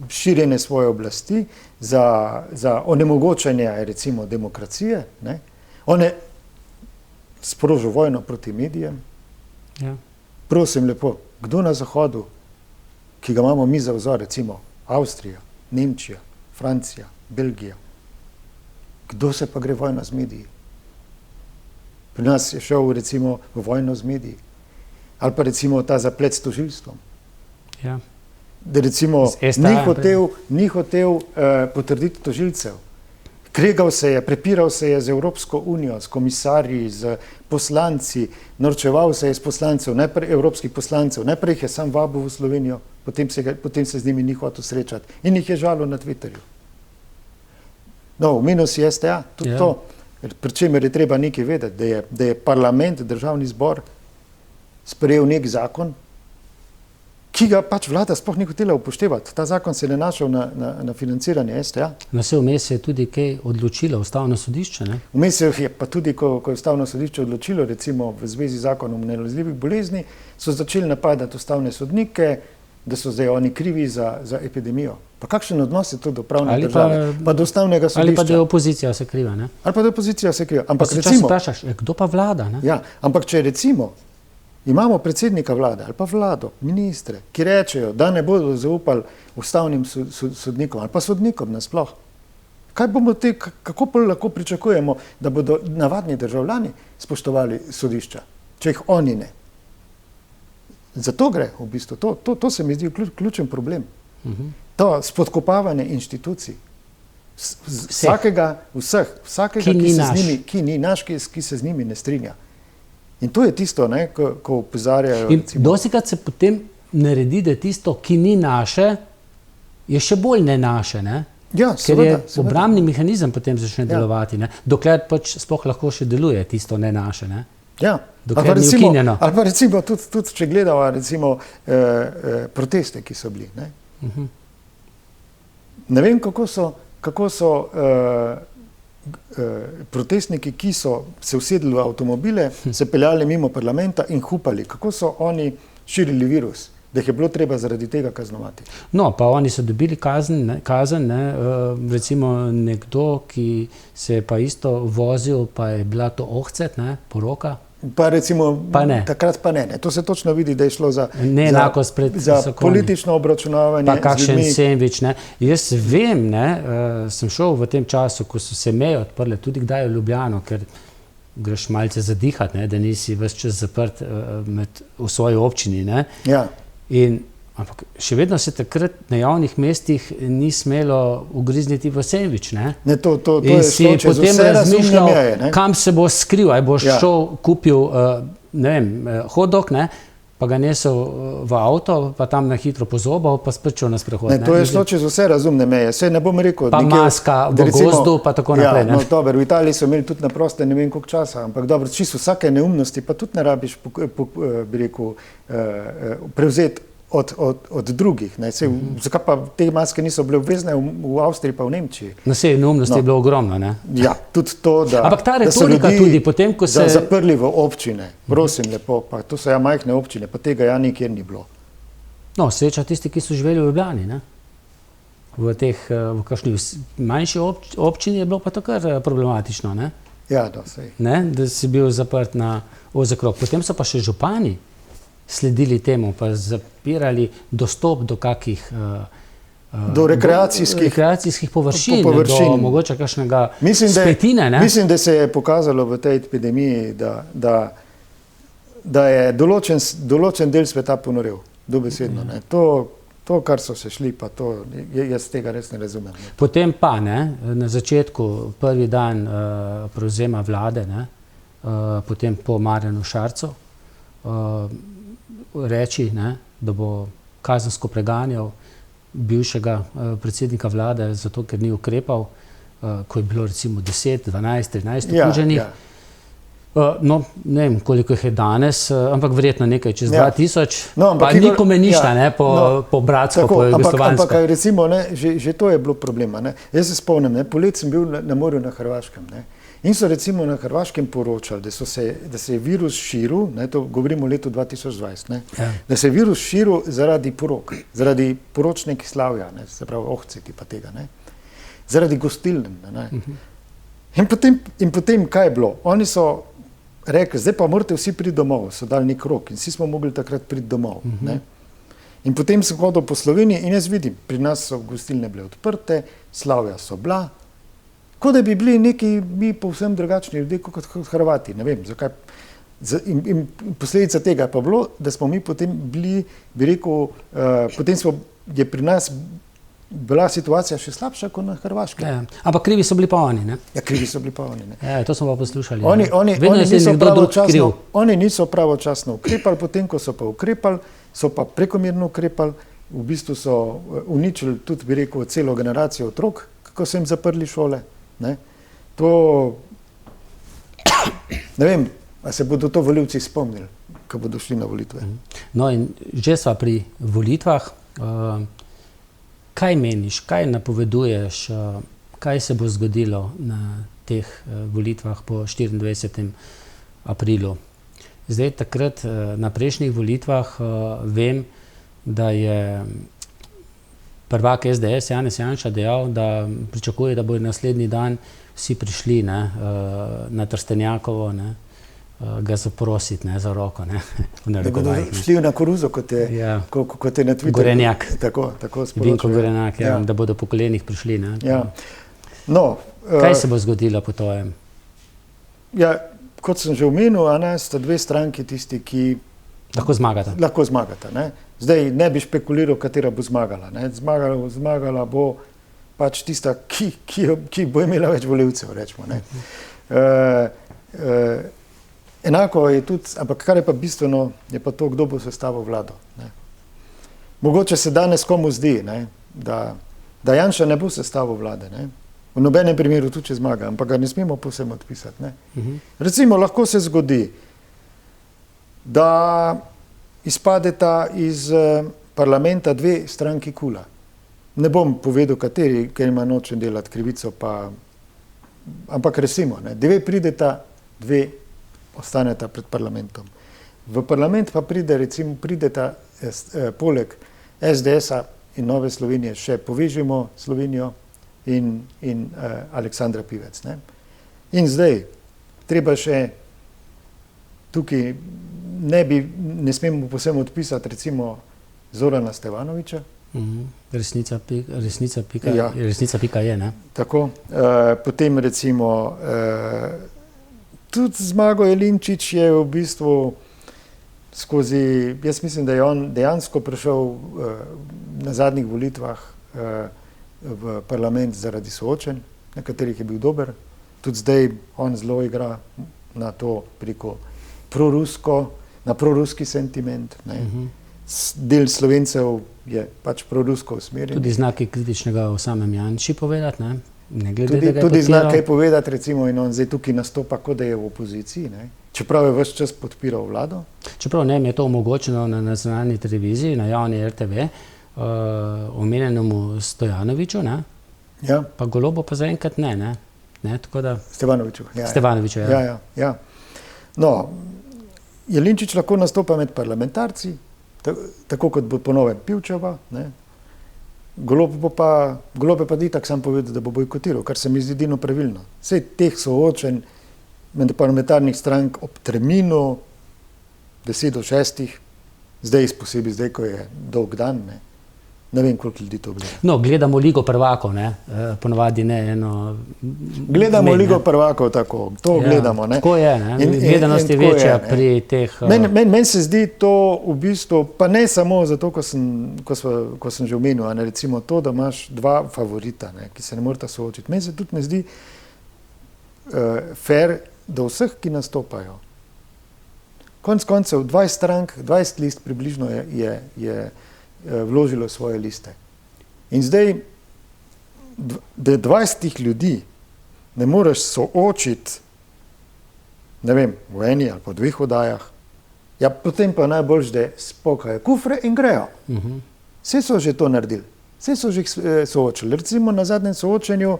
[SPEAKER 4] širjenje svoje oblasti, za onemogočanje recimo demokracije. On je sprožil vojno proti medijem. Prosim lepo, kdo na Zahodu, ki ga imamo mi za vzor, recimo Avstrija, Nemčija, Francija, Belgija, kdo se pa gre vojno z mediji? Pri nas je šel recimo v vojno z mediji. Ali pa recimo ta zaplet s tožilstvom.
[SPEAKER 3] Ja.
[SPEAKER 4] Da recimo
[SPEAKER 3] Z STA
[SPEAKER 4] ni hotel potrditi tožilcev. Kregal se je, prepiral se je z Evropsko unijo, s komisarji, z poslanci, norčeval se je z poslancev, najprej evropskih poslancev, najprej jih je sam vabil v Slovenijo, potem se z njimi ni hotel srečati in jih je žalil na Twitterju. No, v minus je STA, tudi
[SPEAKER 3] Ja.
[SPEAKER 4] to, pri čemer je treba nekaj vedeti, da je parlament, državni zbor sprejel nek zakon, ki ga pač vlada sploh ni hotela upoštevati. Ta zakon se je nanašal na financiranje STA.
[SPEAKER 3] Na vse vmes je tudi kaj odločilo Ustavno sodišče, ne?
[SPEAKER 4] Vmes je pa tudi, ko je Ustavno sodišče odločilo, recimo v zvezi z zakonom o nalezljivih bolezni, so začeli napadati ustavne sodnike, da so zdaj oni krivi za epidemijo. Pa kakšen odnos je to do pravne države? Pa do ustavnega sodišča.
[SPEAKER 3] Ali pa da je opozicija vse kriva, ne?
[SPEAKER 4] Ali pa da je opozicija vse kriva.
[SPEAKER 3] Pa
[SPEAKER 4] Ampak
[SPEAKER 3] se včasih
[SPEAKER 4] recimo,
[SPEAKER 3] vprašaš, kdo pa vlada, ne?
[SPEAKER 4] ja, ampak če recimo imamo predsednika vlade ali pa vlado, ministre, ki rečejo, da ne bodo zaupali ustavnim sodnikom ali pa sodnikom nasploh, kako pa lahko pričakujemo, da bodo navadni državljani spoštovali sodišča, če jih oni ne? Zato gre v bistvu. To se mi zdi ključen problem. To spodkopavanje inštitucij. Vsakega, ki ni naš, ki se z njimi ne strinja. In to je tisto, ne, ko opozarjajo.
[SPEAKER 3] In dostikrat se potem naredi, da tisto, ki ni naše, je še bolj ne naše, ne?
[SPEAKER 4] Ja,
[SPEAKER 3] Ker je obrambni mehanizem potem začne delovati, ne? Dokler pač sploh lahko še deluje tisto ne naše, ne?
[SPEAKER 4] Ja,
[SPEAKER 3] Dokler ni ukinjeno.
[SPEAKER 4] ali pa recimo tudi če gledava recimo proteste, ki so bili. Ne, ne vem, kako so protestniki, ki so se usedli v avtomobile, se peljali mimo parlamenta in hupali, kako so oni širili virus, da jih je bilo treba zaradi tega kaznovati.
[SPEAKER 3] No, pa oni so dobili kazen, recimo nekdo, ki se je pa isto vozil, pa je bila to ohcet, ne, poroka.
[SPEAKER 4] Pa recimo, takrat pa ne. To se točno vidi, da je šlo za politično obračunavanje.
[SPEAKER 3] Pa kakšen sendvič, ne. Jaz vem, ne, sem šel v tem času, ko so se meje odprle, tudi kdaj v Ljubljano, ker greš malce zadihati, ne, da nisi ves čas zaprt v svoji občini, ne.
[SPEAKER 4] Ja.
[SPEAKER 3] Ampak še vedno se takrat na javnih mestih ni smelo ugrizniti v sendvič, ne?
[SPEAKER 4] To
[SPEAKER 3] in
[SPEAKER 4] je
[SPEAKER 3] si
[SPEAKER 4] šlo čez
[SPEAKER 3] potem
[SPEAKER 4] vse razumne
[SPEAKER 3] razmišljal,
[SPEAKER 4] meje, ne?
[SPEAKER 3] kam se bo skril, ali boš šel, kupil, ne vem, hot dog, ne? Pa ga nesel v avto, pa tam na hitro pozobal, pa spet šel na sprehod.
[SPEAKER 4] To je šlo čez vse razumne meje, saj ne bom rekel.
[SPEAKER 3] Pa maska v gozdu, pa tako naprej, ne?
[SPEAKER 4] Ja, no dobro, v Italiji so imeli tudi na proste ne vem koliko časa, ampak dobro, čisto vsake neumnosti pa tudi ne rabiš, bi rekel, prevzeti od drugih. Zakaj pa te maske niso bile obvezne v Avstriji pa v Nemčiji?
[SPEAKER 3] Na vsej neumnosti je bilo ogromno, ne?
[SPEAKER 4] Ja, tudi to,
[SPEAKER 3] ampak ta retorika tudi, potem, ko se
[SPEAKER 4] zaprli v občine, prosim lepo, pa to so majhne občine, pa tega nikjer ni bilo.
[SPEAKER 3] No, sreča tisti, ki so živeli v Ljubljani, ne? V kakšni manjši občini je bilo pa to kar problematično, ne?
[SPEAKER 4] Ja, sej.
[SPEAKER 3] Ne, da si bil zaprt na ozek krog. Potem so pa še župani sledili temu, pa zapirali dostop do kakih
[SPEAKER 4] do rekreacijskih
[SPEAKER 3] površin, do mogoče kakšnega spletine.
[SPEAKER 4] Mislim, da se je pokazalo v tej epidemiji, da je določen del sveta ponorel, dobesedno. Ne. To, kar so se šli, pa to, jaz tega res ne razumem. Ne.
[SPEAKER 3] Potem pa, ne, na začetku, prvi dan prevzema vlade, ne, potem po Marjanu Šarcu, reči, ne, da bo kazensko preganjal bivšega predsednika vlade, zato ker ni ukrepal, ko je bilo recimo 10, 12, 13 okuženih. No, ne vem, koliko jih je danes, ampak verjetno nekaj čez 2000, pa nikome ništa, ne, po bratsko, po jugoslovansko.
[SPEAKER 4] Ampak recimo, ne, že to je bilo problema. Ne. Jaz se spomnim, ne, poleti sem bil na morju na Hrvaškem, ne. In so recimo na Hrvaškem poročali, da se je virus širil, ne, to govorimo o letu 2020, ne, da se je virus širil zaradi porok, zaradi poročne kislavja, ne, se pravi ohceti pa tega, ne, zaradi gostiln. Ne. In potem kaj je bilo? Oni so rekli, zdaj pa morate vsi priti domov, so dali nek rok in vsi smo mogli takrat priti domov. Ne. In potem sem hodil po Sloveniji in jaz vidim, pri nas so gostilne bile odprte, slavja so bila, Kot da bi bili neki mi povsem drugačni ljudje kot Hrvati. Ne vem, zakaj. In posledica tega pa bilo, da smo mi potem bili, bi rekel, je pri nas bila situacija še slabša kot na Hrvaškem.
[SPEAKER 3] Ja, ampak krivi so bili pa oni, ne?
[SPEAKER 4] Ja, krivi so bili pa oni, ne.
[SPEAKER 3] Ja, to smo pa poslušali.
[SPEAKER 4] Oni niso pravočasno ukrepali, potem ko so pa ukrepali, so pa prekomerno ukrepali, v bistvu so uničili tudi, bi rekel, celo generacijo otrok, kako so jim zaprli šole. Ne. To, ne vem, a se bodo to volivci spomnili, ko bodo šli na volitve.
[SPEAKER 3] No in že sva pri volitvah. Kaj meniš, kaj napoveduješ, kaj se bo zgodilo na teh volitvah po 24. aprilu? Zdaj, takrat na prejšnjih volitvah vem, da je prvak SDS Janez Janša dejal, da pričakuje, da bodo naslednji dan vsi prišli na Trstenjakovo, ga zaprositi za roko.
[SPEAKER 4] Da bodo šli na koruzo, kot je na Twitterju.
[SPEAKER 3] Gorenjak.
[SPEAKER 4] Tako sporočajo.
[SPEAKER 3] Vinko Gorenjak, da bodo po kolenih prišli.
[SPEAKER 4] Ja. No,
[SPEAKER 3] kaj se bo zgodilo po tvojem?
[SPEAKER 4] Ja, kot sem že omenil, sta dve stranki tisti, ki
[SPEAKER 3] lahko zmagata.
[SPEAKER 4] Ne? Zdaj ne bi špekuliral, katera bo zmagala. Ne? Zmagala bo pač tista, ki bo imela več volivcev, rečemo. Ne? Enako je tudi, ampak kar je pa bistveno, je pa to, kdo bo sestavil vlado. Ne? Mogoče se danes komu zdi, ne? Da Janša ne bo sestavil vlade. Ne? V nobenem primeru tudi, če zmaga, ampak ga ne smemo povsem odpisati. Ne? Recimo, lahko se zgodi, da izpadeta iz parlamenta dve stranki KUL-a. Ne bom povedal, kateri, ker ima nočem delati krivico, ampak recimo, dve prideta, dve ostaneta pred parlamentom. V parlament pa prideta poleg SDS-a in Nove Slovenije še Povežimo Slovenijo in Aleksandra Pivec. Ne? In zdaj, treba še tukaj, ne smemo povsem odpisati recimo Zorana Stevanoviča.
[SPEAKER 3] Resnica je, ne?
[SPEAKER 4] Tako, potem recimo tudi Zmago Jelinčič je v bistvu jaz mislim, da je on dejansko prišel na zadnjih volitvah v parlament zaradi soočenj, na katerih je bil dober. Tudi zdaj on zelo igra na to preko na proruski sentiment. Del Slovencev je pač prorusko usmerjen.
[SPEAKER 3] Tudi znaki kritičnega o samem Janši povedati, ne?
[SPEAKER 4] Tudi zna kaj povedati, recimo, in on zdaj tukaj nastopa, kot da je v opoziciji, ne? Čeprav je ves čas podpiral vlado.
[SPEAKER 3] Čeprav ne, je to omogočeno na nacionalni televiziji, na javni RTV, omenjenemu Stojanoviču, ne?
[SPEAKER 4] Ja.
[SPEAKER 3] Pa Golobu pa zaenkrat ne? Tako da...
[SPEAKER 4] Stevanoviču,
[SPEAKER 3] ja.
[SPEAKER 4] Ja. No, Jelinčič lahko nastopa med parlamentarci, tako kot bo po novem Pivčeva, ne? Golob je pa itak sam povedal, da bo bojkotiral, kar se mi zdi edino pravilno. Vsej teh soočenj med parlamentarnih strank ob terminu 10 do 6, posebej zdaj, ko je dolg dan, ne vem, koliko ljudi to gleda.
[SPEAKER 3] No, gledamo Ligo prvakov, ne? Ponovadi ne eno...
[SPEAKER 4] Gledamo Ligo prvakov, tako, to gledamo, ne?
[SPEAKER 3] Tako je, ne? Gledanost je večja pri teh...
[SPEAKER 4] Meni se zdi to v bistvu, pa ne samo zato, ko sem že omenil, recimo to, da imaš dva favorita, ne, ki se ne morata soočiti. Meni se tudi ne zdi fair do vseh, ki nastopajo. Konec koncev 20 strank, 20 list približno je vložilo svoje liste. In zdaj, da 20 ljudi ne moreš soočiti, ne vem, v eni ali po dveh oddajah, ja, potem pa najboljš, da spokajo kufre in grejo. Vse so že to naredili, vse so že soočili. Recimo na zadnjem soočenju,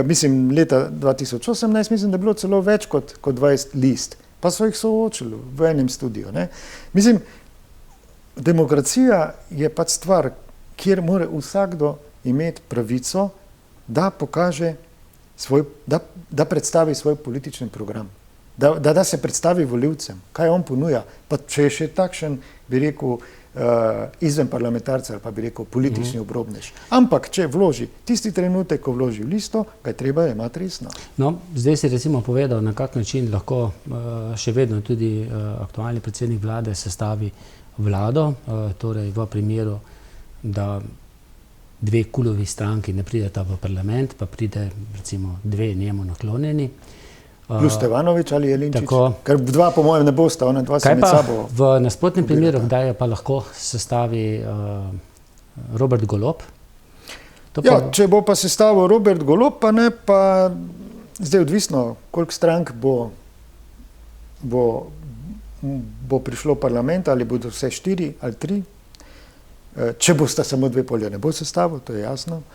[SPEAKER 4] mislim, leta 2018, mislim, da je bilo celo več kot 20 list, pa so jih soočili v enem studiu. Ne? Mislim, demokracija je pač stvar, kjer mora vsakdo imeti pravico, da pokaže da predstavi svoj politični program, da se predstavi volivcem, kaj on ponuja, pa če je še takšen, bi rekel, izven parlamentarca ali pa bi rekel politični obrobnež. Ampak, če vloži tisti trenutek, ko vloži v listo, ga je treba imati resno.
[SPEAKER 3] No, zdaj si recimo povedal, na kak način lahko še vedno tudi aktualni predsednik vlade sestavi vlado, torej v primeru, da dve KUL-ovi stranki ne prideta v parlament, pa pride recimo dve njemu naklonjeni.
[SPEAKER 4] Plus Stevanovič ali Jelinčič,
[SPEAKER 3] Tako.
[SPEAKER 4] ker dva po mojem ne bosta, ona dva se
[SPEAKER 3] Kaj
[SPEAKER 4] med
[SPEAKER 3] pa
[SPEAKER 4] sabo.
[SPEAKER 3] v nasprotnem primeru, kdaj je pa lahko sestavi Robert Golob? To
[SPEAKER 4] Ja,
[SPEAKER 3] pa,
[SPEAKER 4] če bo pa sestavil Robert Golob, pa ne, pa zdaj odvisno, koliko strank bo prišlo v parlament, ali bodo vse 4 ali 3. Če bosta samo dve polja, ne bo sestavil, to je jasno.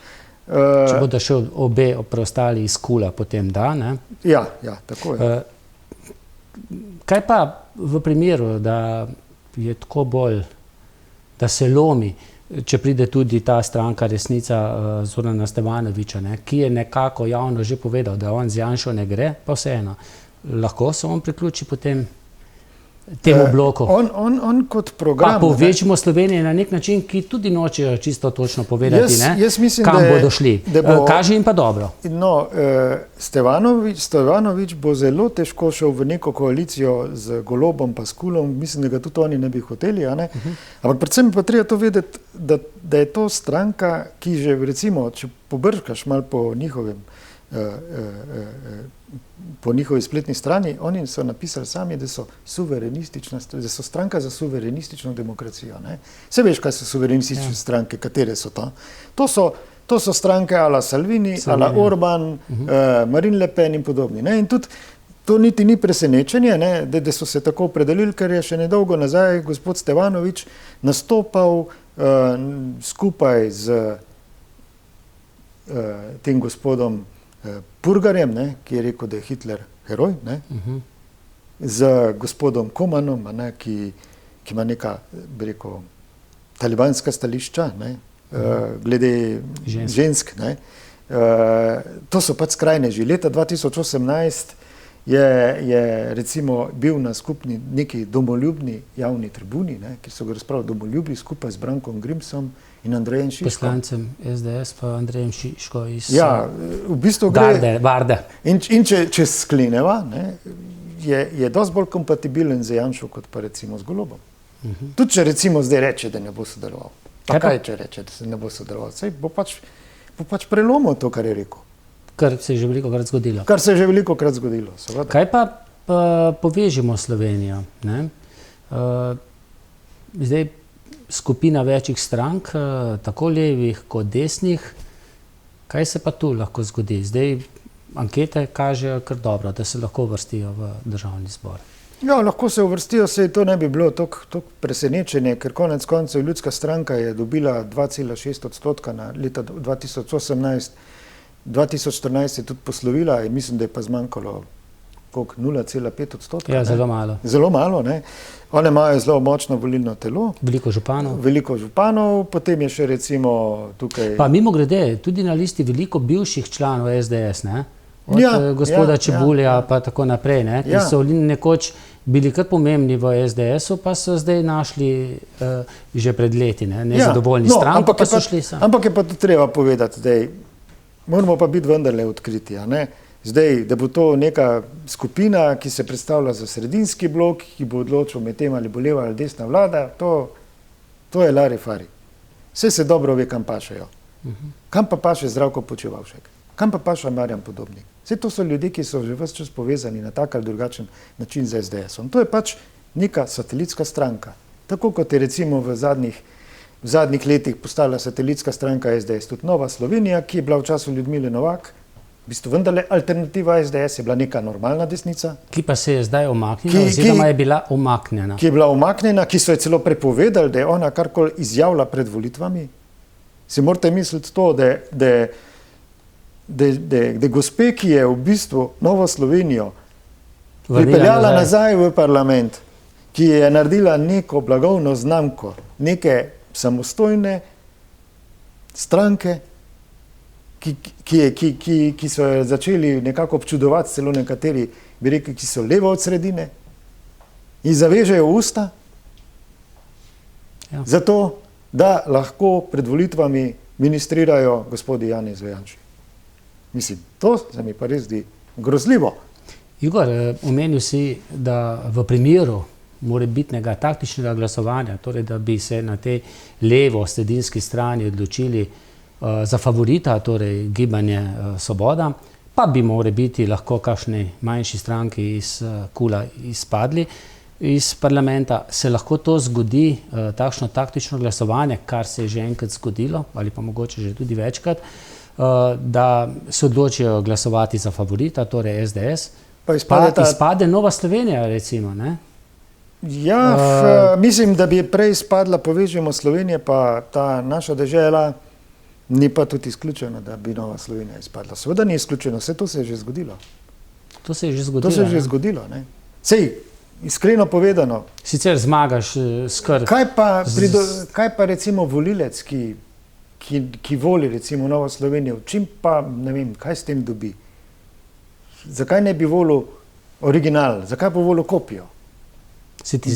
[SPEAKER 3] če bodo še obe preostali iz KUL-a, potem da, ne?
[SPEAKER 4] Ja, tako je.
[SPEAKER 3] Kaj pa v primeru, da je tako bolj, da se lomi, če pride tudi ta stranka Resnica Zorana Stevanoviča, ne, ki je nekako javno že povedal, da on z Janšo ne gre, pa vseeno, lahko se on priključi potem temu bloku?
[SPEAKER 4] On kot program...
[SPEAKER 3] Pa povečimo Slovenije na nek način, ki tudi nočejo čisto točno povedati,
[SPEAKER 4] jaz mislim,
[SPEAKER 3] kam bodo šli. Kaže jim pa dobro.
[SPEAKER 4] No, Stevanovič bo zelo težko šel v neko koalicijo z Golobom pa s KUL-om, mislim, da ga tudi oni ne bi hoteli, a ne? Ampak predvsem pa treba to vedeti, da je to stranka, ki že recimo, če pobrškaš malo po njihovi spletni strani, oni so napisali sami, da so suverenistična, da so stranka za suverenistično demokracijo. Ne? Vse veš, kaj so suverenistične stranke, katere so to? To so stranke ala Salvini, ala Orban, Marine Le Pen in podobni. Ne? In tudi to niti ni presenečenje, ne? Da so se tako opredelili, ker je še nedolgo nazaj gospod Stevanovič nastopal skupaj z tem gospodom Purgarjem, ne, ki je rekel, da je Hitler heroj, ne, z gospodom Komanom, ne, ki ima neka, bi rekel, talibanska stališča, ne, glede žensk. Ne. To so pač skrajneži. Leta 2018 je recimo bil na skupni neki domoljubni javni tribuni, ne, ki so ga razpravljali domoljubi skupaj z Brankom Grimsom in Andrejem Šiško.
[SPEAKER 3] Poslancem SDS pa Andrejem Šiško iz
[SPEAKER 4] v bistvu
[SPEAKER 3] Varde.
[SPEAKER 4] In če skleneva, ne, je dosti bolj kompatibilen z Janšo, kot pa recimo z Golobom. Tudi če recimo zdaj reče, da ne bo sodeloval. Pa kaj če reče, da se ne bo sodeloval? Saj bo pač prelomil to, kar je rekel.
[SPEAKER 3] Kar se je že velikokrat zgodilo.
[SPEAKER 4] Kar se je že velikokrat zgodilo, seveda.
[SPEAKER 3] Kaj pa povežimo Slovenijo, ne? Zdaj skupina večjih strank, tako levih kot desnih, kaj se pa tu lahko zgodi? Zdaj ankete kažejo kar dobro, da se lahko uvrstijo v državni zbor.
[SPEAKER 4] Ja, lahko se uvrstijo, saj to ne bi bilo toliko presenečenje, ker konec koncev Ljudska stranka je dobila 2,6% na leta 2018, 2014 je tudi poslovila in mislim, da je pa zmanjkalo 0,5%.
[SPEAKER 3] Ja, zelo malo.
[SPEAKER 4] Zelo malo, ne. One imajo zelo močno volilno telo.
[SPEAKER 3] Veliko
[SPEAKER 4] županov, potem je še recimo tukaj...
[SPEAKER 3] Pa mimogrede, tudi na listi veliko bivših članov SDS, ne? Od gospoda Čebulja pa tako naprej, ne? Ki so nekoč bili kar pomembni v SDS-u, pa so zdaj našli že pred leti, ne? Nezadovoljni stranko, pa so šli sam.
[SPEAKER 4] Ampak je pa to treba povedati, da moramo pa biti vendarle odkriti, a ne? Zdaj, da bo to neka skupina, ki se predstavlja za sredinski blok, ki bo odločil med tem, ali bo leva ali desna vlada, to je larifari. Vse se dobro ve, kam pašejo. Kam pa paše Zdravko Počivalšek? Kam pa paše Marjan Podobnik? Vse to so ljudje, ki so že ves čas povezani na tak ali drugačen način z SDS-om. To je pač neka satelitska stranka. Tako kot je recimo v zadnjih letih postala satelitska stranka SDS, tudi Nova Slovenija, ki je bila v času Ljudmile Novak, v bistvu vendarle alternativa SDS je bila neka normalna desnica.
[SPEAKER 3] Ki pa se je zdaj umaknila, oziroma je bila umaknjena.
[SPEAKER 4] Ki je bila umaknjena, ki so je celo prepovedali, da je ona karkoli izjavila pred volitvami. Si morate misliti to, da gospe, ki je v bistvu Novo Slovenijo pripeljala nazaj v parlament, ki je naredila neko blagovno znamko, neke samostojne stranke, ki so začeli nekako občudovati, celo nekateri bi rekli, ki so levo od sredine in zavežejo usta.
[SPEAKER 3] Ja.
[SPEAKER 4] Zato, da lahko pred volitvami ministrirajo gospodi Janezu Janši. Mislim, to se mi pa res zdi grozljivo.
[SPEAKER 3] Igor, omenil si, da v primeru morebitnega taktičnega glasovanja, torej da bi se na tej levo-sredinski strani odločili za favorita, torej gibanje Svoboda, pa bi morebiti lahko kakšni manjši stranki iz KUL-a izpadli iz parlamenta. Se lahko to zgodi, takšno taktično glasovanje, kar se je že enkrat zgodilo, ali pa mogoče že tudi večkrat, da se odločijo glasovati za favorita, torej SDS, pa izpade Nova Slovenija, recimo, ne?
[SPEAKER 4] Ja, mislim, da bi prej izpadla Povežimo Slovenije, pa ta naša dežela, ni pa tudi izključeno, da bi Nova Slovenija izpadla. Seveda ni izključeno, vse to se je že zgodilo.
[SPEAKER 3] To se je že zgodilo.
[SPEAKER 4] To se je že zgodilo, ne? Sej, iskreno povedano.
[SPEAKER 3] Sicer zmagaš skrb.
[SPEAKER 4] Kaj pa recimo volilec, ki voli recimo Novo Slovenijo, čim pa, ne vem, kaj s tem dobi? Zakaj ne bi volil original? Zakaj pa volil kopijo?
[SPEAKER 3] Se ti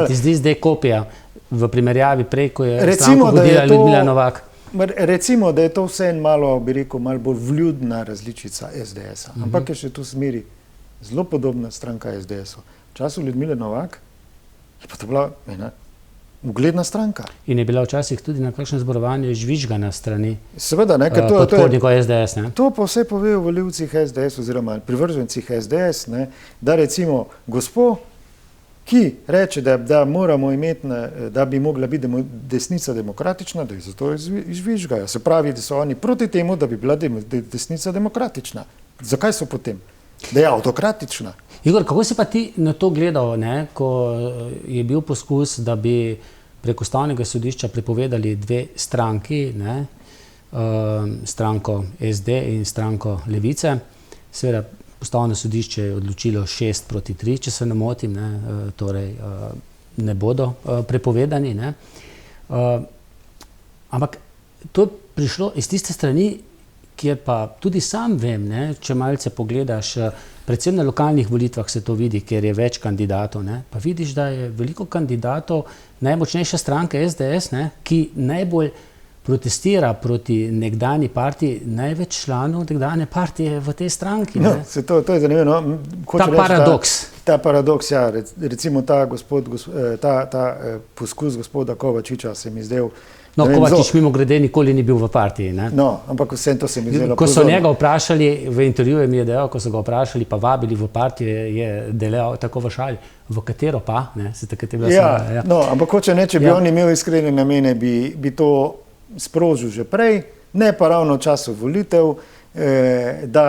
[SPEAKER 3] zdi zdaj kopija v primerjavi prej, ko je stranko vodila Ljudmila Novak?
[SPEAKER 4] Recimo, da je to vse malo, bi rekel, malo bolj vljudna različica SDS-a. Ampak je še tu smeri zelo podobna stranka SDS-u. V času Ljudmile Novak je pa to bila ena ugledna stranka.
[SPEAKER 3] In je bila včasih tudi na kakšnem zborovanju žvižgana strani
[SPEAKER 4] podpornikov
[SPEAKER 3] SDS, ne?
[SPEAKER 4] To pa vse povejo volivcih SDS oziroma privržencih SDS, ne, da recimo gospod, ki reče, da moramo imeti, da bi mogla biti desnica demokratična, da jih zato izvižgajo. Se pravi, da so oni proti temu, da bi bila desnica demokratična. Zakaj so potem? Da je avtokratična.
[SPEAKER 3] Igor, kako si pa ti na to gledal, ne, ko je bil poskus, da bi preko Ustavnega sodišča prepovedali dve stranki, ne, stranko SD in stranko Levice. Seveda Ustavno sodišče je odločilo 6-3, če se ne motim, ne, torej ne bodo prepovedani. Ne. Ampak to je prišlo iz tiste strani, kjer pa tudi sam vem, ne, če malce pogledaš, predvsem na lokalnih volitvah se to vidi, ker je več kandidatov, ne, pa vidiš, da je veliko kandidatov najmočnejše stranke SDS, ne, ki najbolj protestira proti nekdanji partiji, največ članov nekdanje partije v tej stranki.
[SPEAKER 4] No, to je zanimivo. No?
[SPEAKER 3] Ta paradoks.
[SPEAKER 4] Ta paradoks, ja. Recimo ta poskus gospoda Kovačiča se mi zdel.
[SPEAKER 3] No, Kovačič mimo grede nikoli ni bil v partiji. Ne?
[SPEAKER 4] No, ampak vse to se mi zdelo.
[SPEAKER 3] Ko so njega vprašali, v intervjuju mi je dejal, ko so ga vprašali, pa vabili v partijo, je delal tako v šali. V katero pa? Ne? Se takrat je bila
[SPEAKER 4] ja, no, ampak če bi on imel iskrene namene, bi to sprožil že prej, ne pa ravno v času volitev, da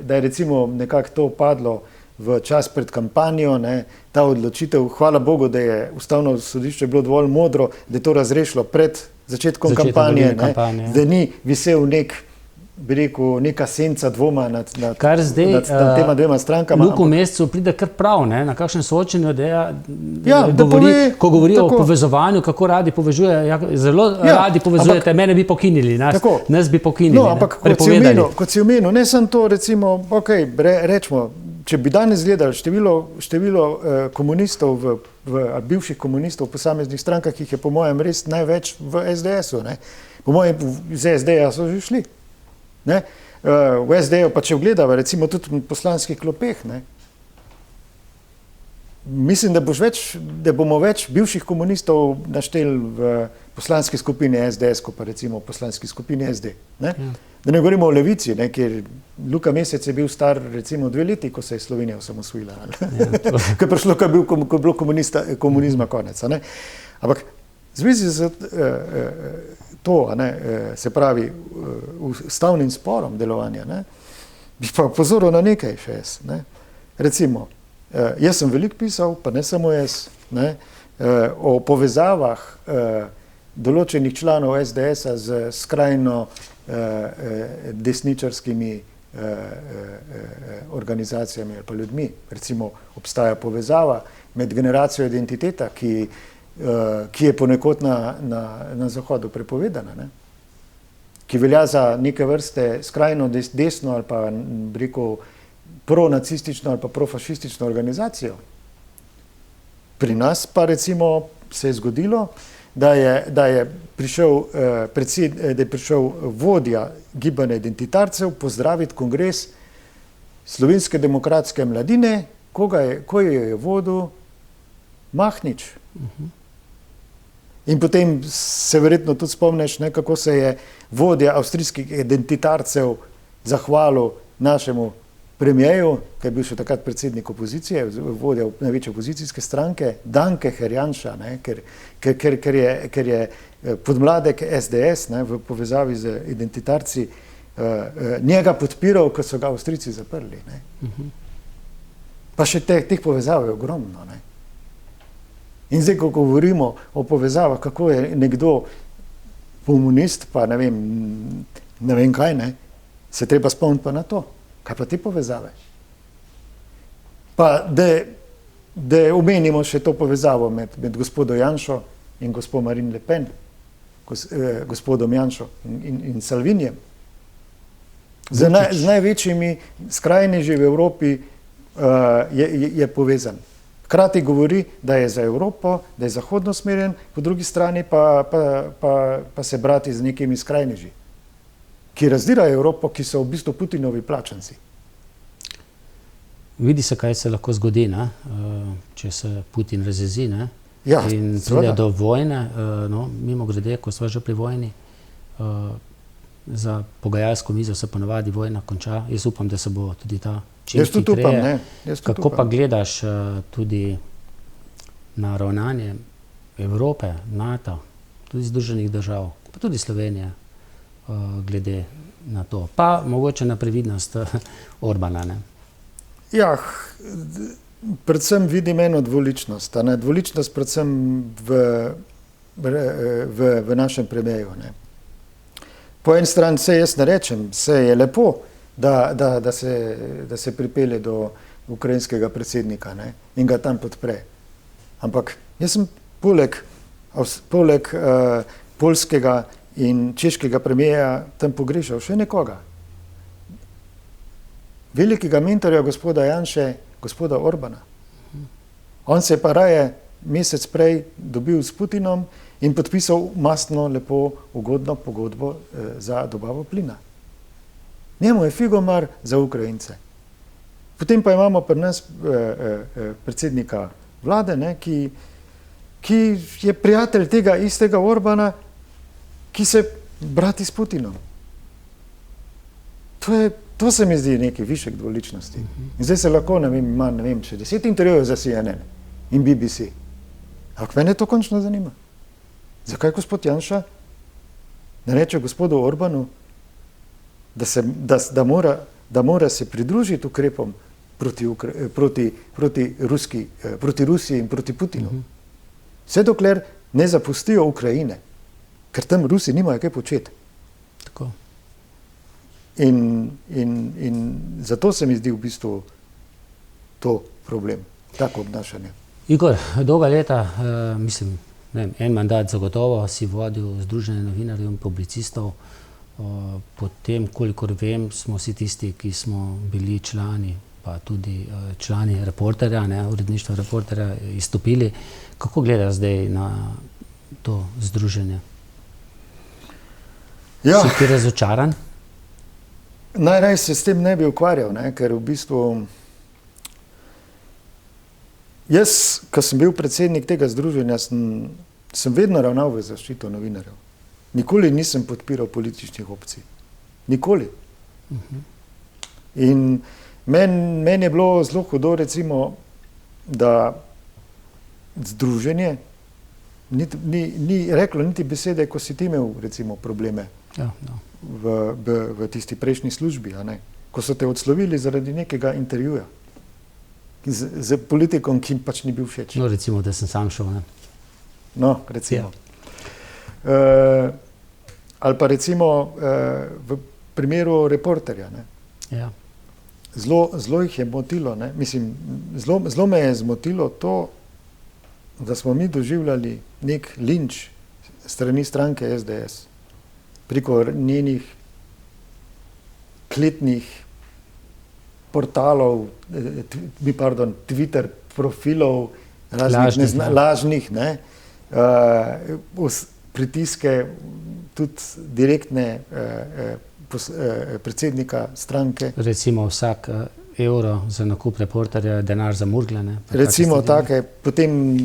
[SPEAKER 4] je recimo nekako to padlo v čas pred kampanjo, ne, ta odločitev, hvala Bogu, da je Ustavno sodišče bilo dovolj modro, da je to razrešilo pred začetkom kampanje, da ni visel bi rekel, neka senca dvoma nad tema dvema strankama.
[SPEAKER 3] Luku Mescu pride kar prav, ne, na kakšnem soočenju, ko govori o povezovanju, kako radi povežuje, zelo radi povezujete, mene bi pokinili, nas bi pokinili.
[SPEAKER 4] No, ampak kot si omenil, ne sem to recimo, rečemo, če bi danes gledali število komunistov, bivših komunistov v posameznih strankah, jih je po mojem res največ v SDS-u, ne. Po mojem z SD-ja so že šli. Ne? V SD-ju pa če ogledava, recimo tudi v poslanskih klopeh, ne? Mislim, da bomo več bivših komunistov našteli v poslanski skupini SDS, ko pa recimo v poslanski skupini SD. Ne? Ja. Da ne govorimo o Levici, ne? Ker Luka Mesec je bil star recimo 2 leti, ko se je Slovenija osamosvojila. Ja, ko je prišlo, ko je bilo komunizma konec. Ne? Ampak v zvezi z to, ne, se pravi, ustavnim sporom delovanja, ne, bi pa pozoril na nekaj še jaz. Ne. Recimo, jaz sem veliko pisal, pa ne samo jaz, ne, o povezavah določenih članov SDS-a z skrajno desničarskimi organizacijami ali pa ljudmi. Recimo, obstaja povezava med generacijo identiteta, ki je ponekod na Zahodu prepovedana, ne? Ki velja za neke vrste skrajno desno ali pa rekel pronacistično ali pa profašistično organizacijo. Pri nas pa recimo se je zgodilo, da je prišel vodja gibanja identitarcev pozdraviti kongres Slovenske demokratske mladine, ko je vodil Mahnič. In potem se verjetno tudi spomniš, ne, kako se je vodja avstrijskih identitarcev zahvalil našemu premijeju, ki je bil še takrat predsednik opozicije, vodja največje opozicijske stranke, Danke Herr Janša, ne, ker je podmladek SDS, ne, v povezavi z identitarci njega podpiral, ko so ga Avstrijci zaprli. Ne. Pa še teh povezav je ogromno. Ne. In zdaj, ko govorimo o povezavah, kako je nekdo komunist, pa ne vem kaj, ne, se treba spomniti pa na to. Kaj pa te povezave? Pa da omenimo še to povezavo med gospodom Janšo in gospod Marine Le Pen, gospodom Janšo in Salvinijem. Z največjimi skrajneži v Evropi je povezan. Hkrati govori, da je za Evropo, da je zahodno smeren, po drugi strani pa se brati z nekimi skrajneži, ki razdirajo Evropo, ki so v bistvu Putinovi plačanci.
[SPEAKER 3] Vidi se, kaj se lahko zgodi, ne? Če se Putin razjezi, ne?
[SPEAKER 4] Ja,
[SPEAKER 3] in pride do vojne, no, mimo grede, ko smo že pri vojni, za pogajalsko mizo se ponavadi vojna konča. Jaz upam, da se bo tudi ta čim hitreje. Kako pa gledaš tudi na ravnanje Evrope, NATO, tudi Združenih držav, pa tudi Slovenije, glede na to? Pa mogoče na previdnost Orbana, ne?
[SPEAKER 4] Ja, predvsem vidim eno dvoličnost. Dvoličnost predvsem v našem premijeju. Ne. Po eni strani se jaz ne rečem, se je lepo, da se pripelje do ukrajinskega predsednika, ne, in ga tam podpre. Ampak jaz sem poleg poljskega in češkega premijeja tam pogrešal še nekoga. Velikega mentorja gospoda Janše, gospoda Orbana. On se je pa raje mesec prej dobil s Putinom in podpisal mastno, lepo, ugodno pogodbo za dobavo plina. Njemu je figomar za Ukrajince. Potem pa imamo pri nas predsednika vlade, ne, ki je prijatelj tega istega Orbana, ki se brati s Putinom. To se mi zdi neki višek dvoličnosti. In zdaj se lahko, ima, še 10 intervjujev za CNN in BBC. Ampak mene to končno zanima. Zakaj gospod Janša ne reče gospodu Orbanu, da mora se pridružiti ukrepom proti Rusiji in proti Putinu? Vse dokler ne zapustijo Ukrajine, ker tam Rusi nimajo kaj početi.
[SPEAKER 3] Tako.
[SPEAKER 4] In zato se mi zdi v bistvu to problem, tako obnašanje.
[SPEAKER 3] Igor, dolga leta, mislim, en mandat zagotovo si vodil Združenje novinarjev in publicistov. Potem, kolikor vem, smo vsi tisti, ki smo bili člani, pa tudi člani Reporterja, uredništva Reporterja, izstopili. Kako gledaš zdaj na to združenje?
[SPEAKER 4] Ja.
[SPEAKER 3] Si ti razočaran?
[SPEAKER 4] Najraje se s tem ne bi ukvarjal, ne, ker v bistvu jaz, ko sem bil predsednik tega združenja, sem vedno ravnal v zaščito novinarjev. Nikoli nisem podpiral političnih opcij. Nikoli. In meni je bilo zelo hudo, recimo, da združenje ni reklo niti besede, ko si ti imel, recimo, probleme.
[SPEAKER 3] Ja.
[SPEAKER 4] V tisti prejšnji službi, a ne? Ko so te odslovili zaradi nekega intervjuja z politikom, ki jim pač ni bil všeč.
[SPEAKER 3] No, recimo, da sem sam šel, ne?
[SPEAKER 4] No, recimo. Ja. Ali pa recimo v primeru Reporterja, ne?
[SPEAKER 3] Ja.
[SPEAKER 4] Zelo jih je motilo, ne? Mislim, zelo me je zmotilo to, da smo mi doživljali nek linč strani stranke SDS. Preko njenih kletnih portalov, Twitter profilov, lažnih, ne, pritiske tudi direktne predsednika stranke.
[SPEAKER 3] Recimo vsak evro za nakup Reporterja je denar za Murgla.
[SPEAKER 4] Recimo take, potem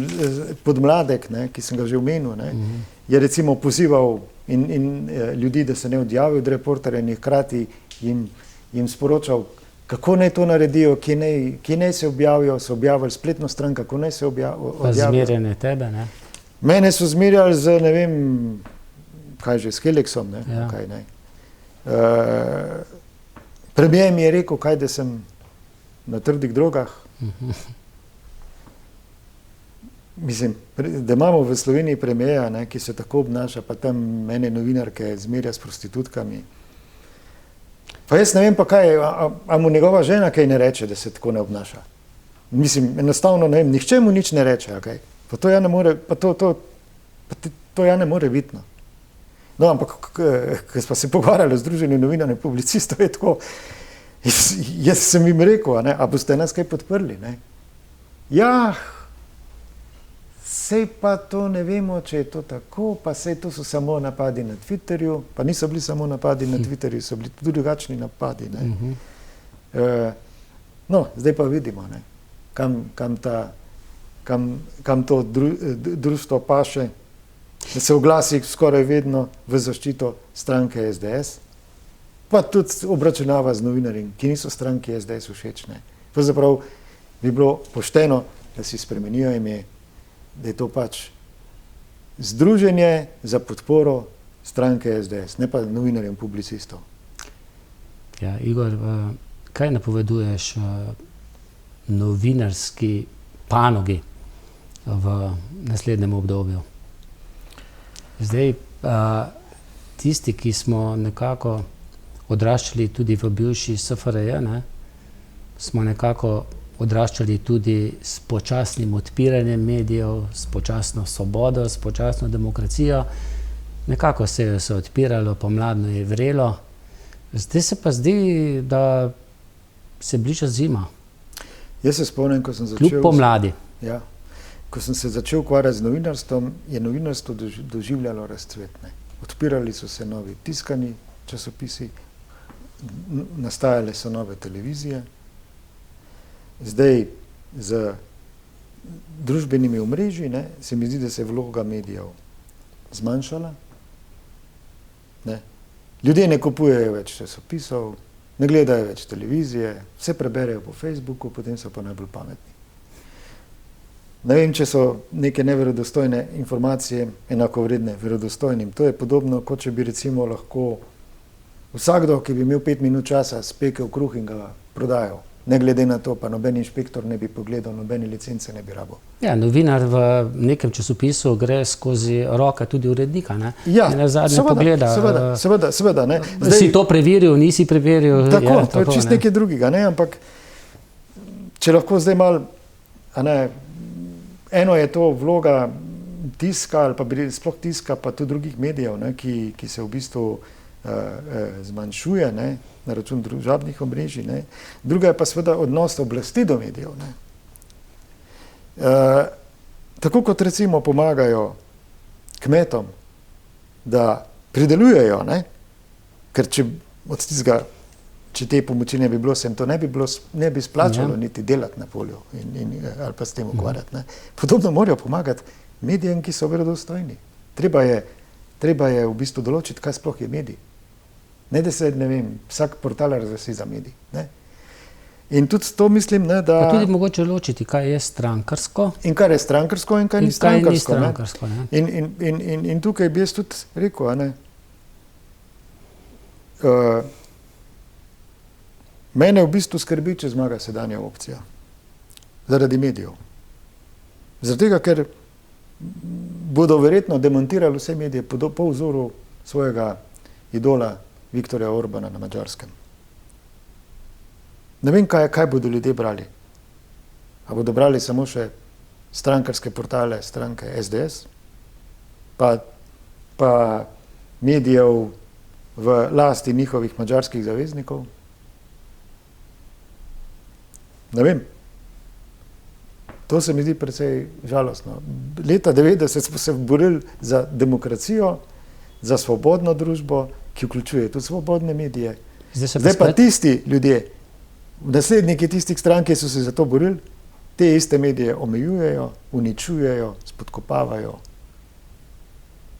[SPEAKER 4] Podmladek, ki sem ga že omenil, je recimo pozival in ljudi, da se ne odjavijo od Reporterja in hkrati jim sporočal, kako naj to naredijo, kje naj se objavijo, so objavili spletno stran, kako naj se objavijo.
[SPEAKER 3] Pa zmerjanje tebe, ne?
[SPEAKER 4] Mene so zmerjali z, ne vem, kaj že, s Helixom, ne?
[SPEAKER 3] Ja.
[SPEAKER 4] Kaj ne. Premijer mi je rekel, kaj, da sem na trdih drogah. Mislim, da imamo v Sloveniji premijeja, ki se tako obnaša, pa tam mene novinarke zmerja s prostitutkami. Pa jaz ne vem pa kaj, a mu njegova žena kaj ne reče, da se tako ne obnaša. Mislim, enostavno ne vem, nihče mu nič ne reče, okay? Pa to ja ne more, to ja ne more biti. No, ampak, ko smo se pogovarjali o Združenju novinarjev in publicistov, je tako, jaz sem jim rekel, a boste nas kaj podprli, ne? Ja, sej pa to ne vemo, če je to tako, pa sej to so samo napadi na Twitterju, pa niso bili samo napadi na Twitterju, so bili tudi drugačni napadi, ne? No, zdaj pa vidimo, ne? Kam to društvo paše, da se oglasi skoraj vedno v zaščito stranke SDS, pa tudi obračunava z novinarji, ki niso stranki SDS všeč, ne. Pravzaprav bi bilo pošteno, da si spremenijo ime, da je to pač združenje za podporo stranke SDS, ne pa novinarjem publicistov.
[SPEAKER 3] Ja, Igor, kaj napoveduješ novinarski panogi v naslednjem obdobju? Zdaj, tisti, ki smo nekako odraščali tudi v bivši SFRJ, smo nekako odraščali tudi s počasnim odpiranjem medijev, s počasno svobodo, s počasno demokracijo. Nekako se je odpiralo, pomladno je vrelo. Zdaj se pa zdi, da se bliža zima.
[SPEAKER 4] Jaz se spomnim, ko sem začel...
[SPEAKER 3] Kljub pomladi.
[SPEAKER 4] Ja. Ko sem se začel ukvarjati z novinarstvom, je novinarstvo doživljalo razcvet. Odpirali so se novi tiskani časopisi, nastajale so nove televizije. Zdaj z družbenimi omrežji se mi zdi, da se je vloga medijev zmanjšala. Ljudje ne kupujejo več časopisov, ne gledajo več televizije, vse preberejo po Facebooku, potem so pa najbolj pametni. Ne vem, če so neke neverodostojne informacije enakovredne verodostojnim. To je podobno, kot če bi recimo lahko vsakdo, ki bi imel 5 minut časa, spekel kruh in ga prodajal. Ne glede na to, pa noben inšpektor ne bi pogledal, nobene licence ne bi rabo.
[SPEAKER 3] Ja, novinar v nekem časopisu gre skozi roke tudi urednika, ne?
[SPEAKER 4] Ja, seveda, ne.
[SPEAKER 3] Zdaj, si to preveril, nisi preveril.
[SPEAKER 4] Tako, ja, to je čist nekaj drugega, ne, ampak če lahko zdaj malo, eno je to vloga tiska ali pa sploh tiska, pa tudi drugih medijev, ki se v bistvu zmanjšuje, na račun družabnih omrežij. Druga je pa seveda odnos oblasti do medijev. Tako kot recimo pomagajo kmetom, da pridelujejo, ker če te pomoči ne bi bilo, se jim to ne bi splačalo niti delati na polju ali pa s tem ukvarjati. Podobno morajo pomagati medijem, ki so verodostojni. Treba je v bistvu določiti, kaj sploh je medij. Ne, da se, ne vem, vsak portal razglasi za medij. In tudi to mislim, da...
[SPEAKER 3] Pa tudi mogoče ločiti, kaj je strankarsko.
[SPEAKER 4] In kaj je strankarsko in kaj ni strankarsko.
[SPEAKER 3] Ne?
[SPEAKER 4] In tukaj bi jaz tudi rekel, mene v bistvu skrbi, če zmaga sedanja opcija. Zaradi medijev. Zaradi tega, ker bodo verjetno demontirali vse medije po vzoru svojega idola Viktorja Orbana na Madžarskem. Ne vem, kaj bodo ljudje brali. A bodo brali samo še strankarske portale stranke SDS, pa medijev v lasti njihovih madžarskih zaveznikov. Ne vem. To se mi zdi precej žalostno. Leta 90 smo se borili za demokracijo, za svobodno družbo, ki vključuje tudi svobodne medije. Zdaj pa tisti ljudje, nasledniki tistih strank, ki so se za to borili, te iste medije omejujejo, uničujejo, spodkopavajo.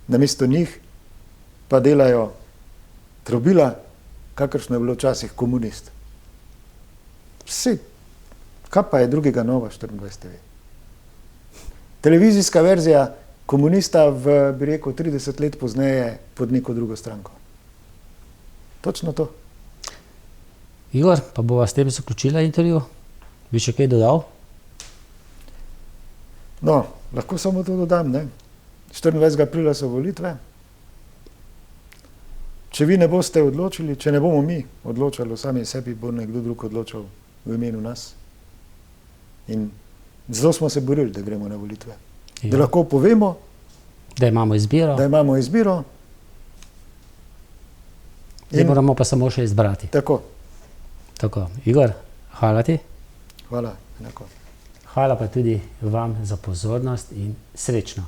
[SPEAKER 4] Namesto njih pa delajo trobila, kakršno je bilo včasih komunist. Vsi. Kaj pa je drugega Nova 24 TV? Televizijska verzija komunista bi rekel, 30 let pozneje pod neko drugo stranko. Točno to.
[SPEAKER 3] Igor, pa bova s tem zaključila intervju? Bi še kaj dodal?
[SPEAKER 4] No, lahko samo to dodam, ne? 24. aprila so volitve. Če vi ne boste odločili, če ne bomo mi odločali sami sebi, bo nekdo drug odločal v imenu nas. In zelo smo se borili, da gremo na volitve.
[SPEAKER 3] Ja.
[SPEAKER 4] Da lahko povemo,
[SPEAKER 3] Da imamo izbiro.
[SPEAKER 4] da imamo izbiro.
[SPEAKER 3] Zdaj moramo pa samo še izbrati.
[SPEAKER 4] Tako.
[SPEAKER 3] Tako. Igor, hvala ti.
[SPEAKER 4] Hvala. Enako.
[SPEAKER 3] Hvala pa tudi vam za pozornost in srečno.